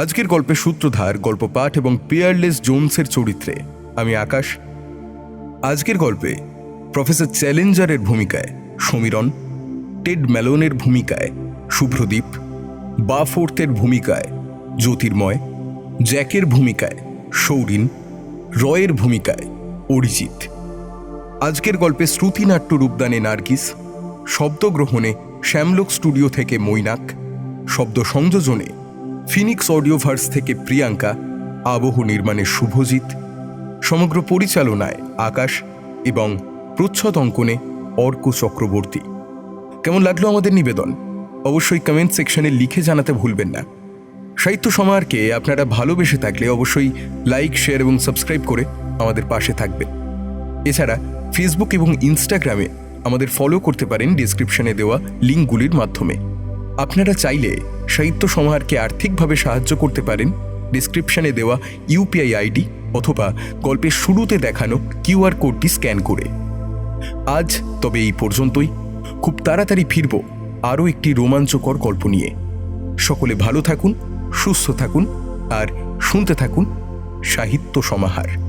আজকের গল্পের সূত্রধার, গল্প পাঠ এবং পিয়ারলেস জোনসের চরিত্রে আমি আকাশ। আজকের গল্পে প্রফেসর চ্যালেঞ্জারের ভূমিকায় সমীরণ, টেড ম্যালোনের ভূমিকায় শুভ্রদীপ, বাফোর্থের ভূমিকায় জ্যোতির্ময়, জ্যাকের ভূমিকায় সৌরিন, রয়ের ভূমিকায় অরিজিৎ, আজকের গল্পে শ্রুতিনাট্য রূপদানে নার্গিস, শব্দগ্রহণে শ্যামলোক স্টুডিও থেকে মৈনাক, শব্দ সংযোজনে ফিনিক্স অডিওভার্স থেকে প্রিয়াঙ্কা, আবহ নির্মাণে শুভজিৎ, সমগ্র পরিচালনায় আকাশ এবং প্রচ্ছদ অঙ্কনে অর্ক চক্রবর্তী। কেমন লাগলো আমাদের নিবেদন? অবশ্যই কমেন্ট সেকশনে লিখে জানাতে ভুলবেন না। সাহিত্য সমাহারকে আপনারা ভালোবেসে থাকলে অবশ্যই লাইক, শেয়ার এবং সাবস্ক্রাইব করে আমাদের পাশে থাকবেন। এছাড়া ফেসবুক এবং ইনস্টাগ্রামে আমাদের ফলো করতে পারেন ডেসক্রিপশনে দেওয়া লিঙ্কগুলির মাধ্যমে। আপনারা চাইলে সাহিত্য সমাহারকে আর্থিকভাবে সাহায্য করতে পারেন ডেসক্রিপশনে দেওয়া ইউপিআই আইডি অথবা গল্পের শুরুতে দেখানো কিউআর কোডটি স্ক্যান করে। আজ তবে এই পর্যন্তই। খুব তাড়াতাড়ি ফিরব আরও একটি রোমাঞ্চকর গল্প নিয়ে। সকলে ভালো থাকুন, সুস্থ থাকুন আর শুনতে থাকুন সাহিত্য সমাহার।